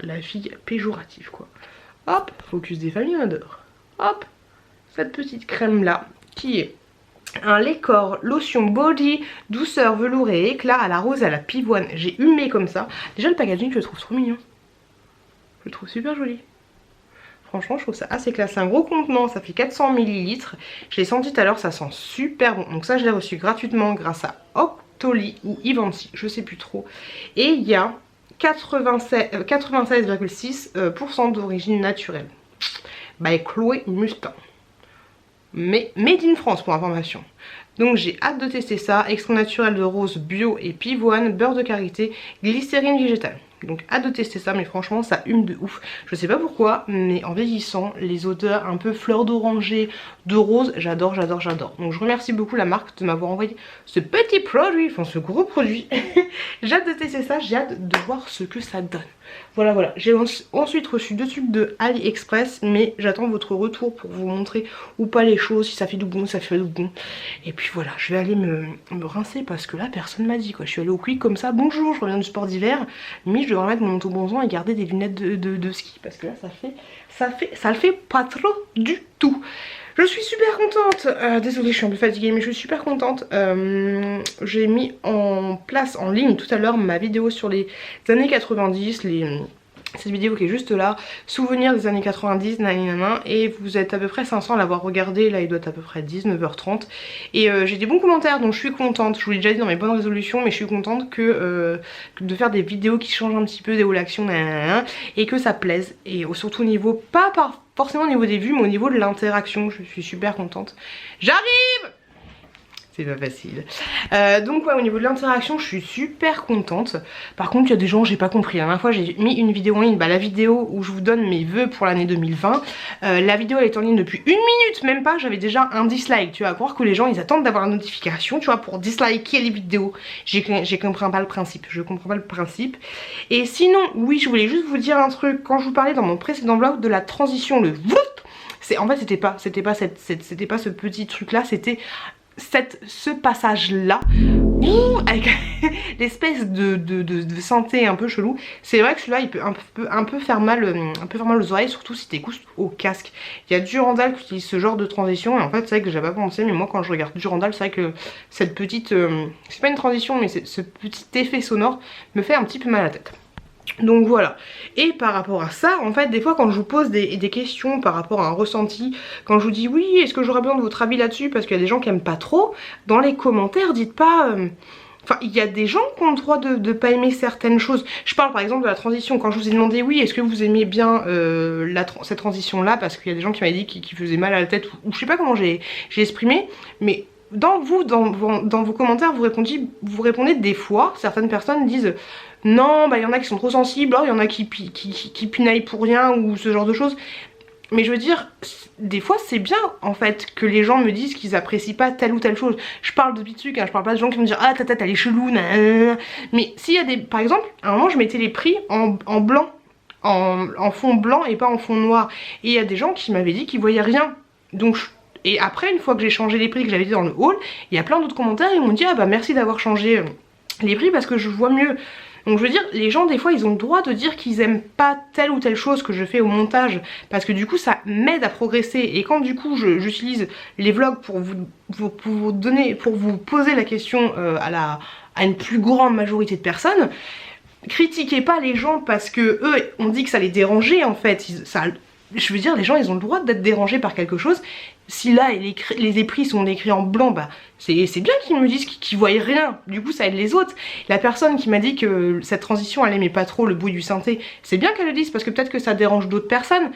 C: la fille péjorative quoi. Hop, focus des familles en odeur. Hop, cette petite crème là qui est un lait corps, lotion body, douceur, velours et éclat à la rose et à la pivoine. J'ai humé comme ça. Déjà le packaging je le trouve trop mignon. Je le trouve super joli. Franchement je trouve ça assez classe. C'est un gros contenant, ça fait 400 ml. Je l'ai senti tout à l'heure, ça sent super bon. Donc ça je l'ai reçu gratuitement grâce à Octoly ou Ivancy, je sais plus trop. Et il y a 96,6% d'origine naturelle. By Chloé Mustin. Mais made in France pour information. Donc j'ai hâte de tester ça. Extrait naturel de rose bio et pivoine, beurre de karité, glycérine végétale. Donc hâte de tester ça, mais franchement ça hume de ouf. Je sais pas pourquoi, mais en vieillissant, les odeurs un peu fleur d'oranger, de rose, j'adore. Donc je remercie beaucoup la marque de m'avoir envoyé ce petit produit, enfin ce gros produit. J'ai hâte de tester ça, j'ai hâte de voir ce que ça donne. Voilà. J'ai ensuite reçu 2 tubes de AliExpress, mais j'attends votre retour pour vous montrer ou pas les choses, si ça fait doublon, ça fait doublon. Et puis voilà, je vais aller me rincer parce que là personne m'a dit quoi. Je suis allée au Quick comme ça, bonjour, je reviens du sport d'hiver, mais je dois remettre mon manteau bonzant et garder des lunettes de ski parce que là ça le fait pas trop du tout. Je suis super contente, désolée je suis un peu fatiguée mais je suis super contente. J'ai mis en place en ligne tout à l'heure ma vidéo sur les années 90, cette vidéo qui est juste là, souvenirs des années 90, nanana, et vous êtes à peu près 500 à l'avoir regardé, là il doit être à peu près 9h30, et j'ai des bons commentaires donc je suis contente, je vous l'ai déjà dit dans mes bonnes résolutions, mais je suis contente que de faire des vidéos qui changent un petit peu, des relations, nanana, et que ça plaise, et surtout au niveau, pas forcément au niveau des vues, mais au niveau de l'interaction, je suis super contente. J'arrive! C'est pas facile. Donc ouais, au niveau de l'interaction, je suis super contente. Par contre, il y a des gens, j'ai pas compris. La dernière fois, j'ai mis une vidéo en ligne, la vidéo où je vous donne mes vœux pour l'année 2020. La vidéo, elle est en ligne depuis 1 minute, même pas. J'avais déjà un dislike. Tu vas croire que les gens, ils attendent d'avoir la notification, tu vois, pour disliker les vidéos. Je comprends pas le principe. Et sinon, oui, je voulais juste vous dire un truc. Quand je vous parlais dans mon précédent vlog de la transition, le voup, en fait, c'était pas ce petit truc-là, c'était ce passage là avec l'espèce de santé un peu chelou. C'est vrai que celui-là il peut un peu faire mal aux oreilles, surtout si t'écoutes au casque. Il y a Durandal qui utilise ce genre de transition et en fait c'est vrai que j'avais pas pensé, mais moi quand je regarde Durandal, c'est vrai que cette petite c'est pas une transition mais ce petit effet sonore me fait un petit peu mal à la tête. Donc voilà, et par rapport à ça, en fait, des fois quand je vous pose des questions par rapport à un ressenti, quand je vous dis oui, est-ce que j'aurais besoin de votre avis là-dessus, parce qu'il y a des gens qui aiment pas trop, dans les commentaires, dites pas... Enfin, il y a des gens qui ont le droit de pas aimer certaines choses. Je parle par exemple de la transition, quand je vous ai demandé oui, est-ce que vous aimez bien cette transition-là, parce qu'il y a des gens qui m'avaient dit qu'ils faisaient mal à la tête, ou je sais pas comment j'ai exprimé, mais... Dans vos commentaires, vous répondez des fois, certaines personnes disent non, bah il y en a qui sont trop sensibles, il y en a qui pinaillent pour rien ou ce genre de choses. Mais je veux dire, des fois c'est bien en fait que les gens me disent qu'ils apprécient pas telle ou telle chose. Je parle de petits trucs, hein, je parle pas de gens qui vont me dire ah ta elle est chelou, nanana. Mais s'il y a des... Par exemple, à un moment je mettais les prix en blanc, en fond blanc et pas en fond noir. Et il y a des gens qui m'avaient dit qu'ils voyaient rien. Donc Et après, une fois que j'ai changé les prix, que j'avais dit dans le haul, il y a plein d'autres commentaires, ils m'ont dit ah bah merci d'avoir changé les prix parce que je vois mieux. Donc je veux dire, les gens des fois ils ont le droit de dire qu'ils aiment pas telle ou telle chose que je fais au montage parce que du coup ça m'aide à progresser et quand du coup j'utilise les vlogs pour vous donner, pour vous poser la question à une plus grande majorité de personnes, critiquez pas les gens parce que eux on dit que ça les dérangeait en fait, je veux dire les gens ils ont le droit d'être dérangés par quelque chose. Si là les prix sont écrits en blanc, bah c'est bien qu'ils me disent qu'ils voient rien, du coup ça aide les autres. La personne qui m'a dit que cette transition elle aimait pas trop le bruit du synthé, c'est bien qu'elle le dise parce que peut-être que ça dérange d'autres personnes.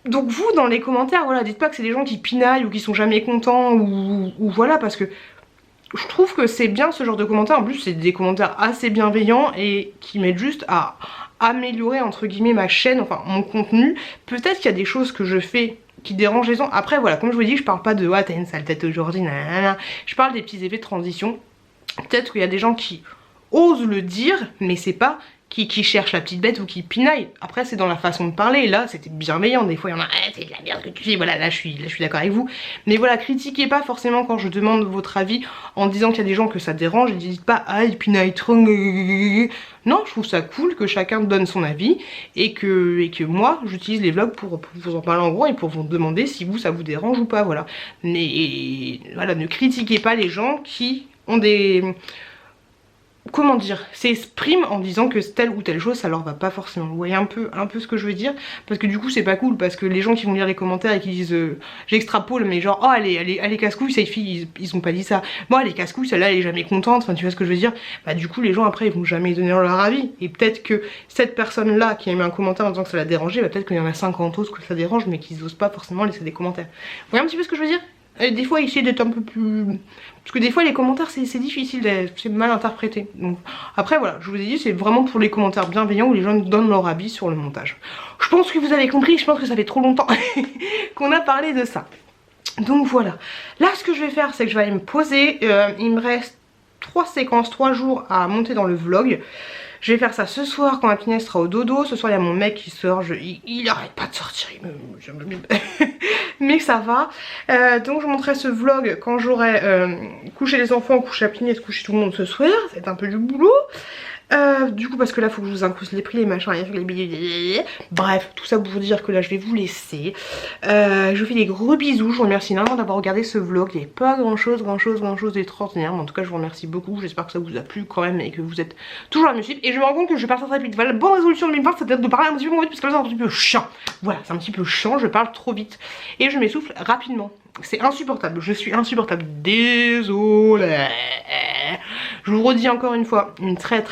C: Donc vous dans les commentaires, voilà, dites pas que c'est des gens qui pinaillent ou qui sont jamais contents ou voilà parce que je trouve que c'est bien ce genre de commentaires, en plus c'est des commentaires assez bienveillants et qui m'aident juste à améliorer entre guillemets ma chaîne, enfin mon contenu. Peut-être qu'il y a des choses que je fais qui dérangent les gens. Après voilà, comme je vous dis, je parle pas de ah t'as une sale tête aujourd'hui, nanana. Je parle des petits effets de transition. Peut-être qu'il y a des gens qui osent le dire, mais c'est pas qui cherchent la petite bête ou qui pinaillent. Après c'est dans la façon de parler, là c'était bienveillant, des fois il y en a ah, c'est de la merde que tu fais, voilà là je suis d'accord avec vous. Mais voilà, critiquez pas forcément quand je demande votre avis en disant qu'il y a des gens que ça dérange, et dites pas ah il pinaille trop. Non, je trouve ça cool que chacun donne son avis et que moi j'utilise les vlogs pour vous en parler en gros et pour vous demander si vous ça vous dérange ou pas, voilà. Mais voilà, ne critiquez pas les gens qui ont des... Comment dire, s'expriment en disant que telle ou telle chose ça leur va pas forcément. Vous voyez un peu ce que je veux dire, parce que du coup c'est pas cool, parce que les gens qui vont lire les commentaires et qui disent j'extrapole mais genre oh elle est casse-couille cette fille, ils ont pas dit ça, bon elle est casse-couille, celle-là elle est jamais contente, enfin tu vois ce que je veux dire. Bah du coup les gens après ils vont jamais donner leur avis et peut-être que cette personne là qui a mis un commentaire en disant que ça l'a dérangé, bah peut-être qu'il y en a 50 autres que ça dérange mais qu'ils osent pas forcément laisser des commentaires. Vous voyez un petit peu ce que je veux dire? Des fois essayer d'être un peu plus... Parce que des fois les commentaires c'est difficile, c'est mal interprété. Donc après voilà, je vous ai dit c'est vraiment pour les commentaires bienveillants où les gens donnent leur avis sur le montage. Je pense que vous avez compris, je pense que ça fait trop longtemps qu'on a parlé de ça. Donc voilà, là ce que je vais faire c'est que je vais aller me poser, il me reste 3 séquences, 3 jours à monter dans le vlog. Je vais faire ça ce soir quand la Pinès sera au dodo. Ce soir il y a mon mec qui sort, il arrête pas de sortir, mais ça va. Donc je vous montrerai ce vlog quand j'aurai couché les enfants, couché la Pinès, couché tout le monde ce soir. C'est un peu du boulot. Du coup parce que là faut que je vous incruste les prix, les machins, les billets. Bref, tout ça pour vous dire que là je vais vous laisser. Je vous fais des gros bisous. Je vous remercie énormément d'avoir regardé ce vlog. Il n'y avait pas grand chose d'extraordinaire, mais en tout cas je vous remercie beaucoup. J'espère que ça vous a plu quand même et que vous êtes toujours à me suivre. Et je me rends compte que je parle très vite. Voilà, la bonne résolution de 2020 c'est peut-être de parler un petit peu moins vite parce que là c'est un petit peu chiant. Voilà, c'est un petit peu chiant, je parle trop vite et je m'essouffle rapidement. C'est insupportable, je suis insupportable, désolée. Je vous redis encore une fois, une très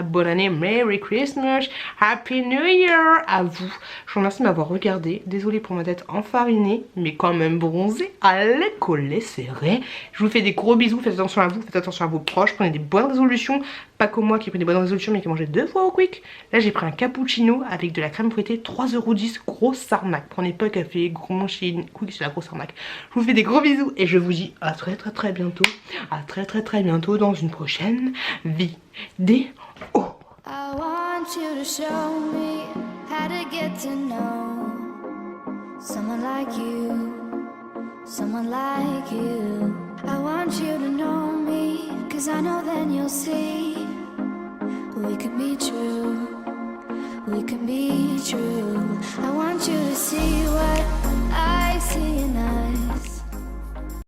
C: bonne année, Merry Christmas, Happy New Year à vous. Je vous remercie de m'avoir regardé, désolée pour ma tête enfarinée, mais quand même bronzée, allez coller serré. Je vous fais des gros bisous, faites attention à vous, faites attention à vos proches, prenez des bonnes résolutions, pas comme moi qui ai pris des bonnes résolutions mais qui mangeait 2 fois au quick. Là j'ai pris un cappuccino avec de la crème fouettée, 3,10 €, grosse arnaque. Prenez pas café, gros machine, quick c'est la grosse arnaque. Je vous fais des gros bisous et je vous dis à très bientôt, à très bientôt dans une prochaine vidéo.
A: I want you to show me how to get to know someone like you, someone like you. I want you to know me, 'cause I know then you'll see we could be true, we could be true. I want you to see what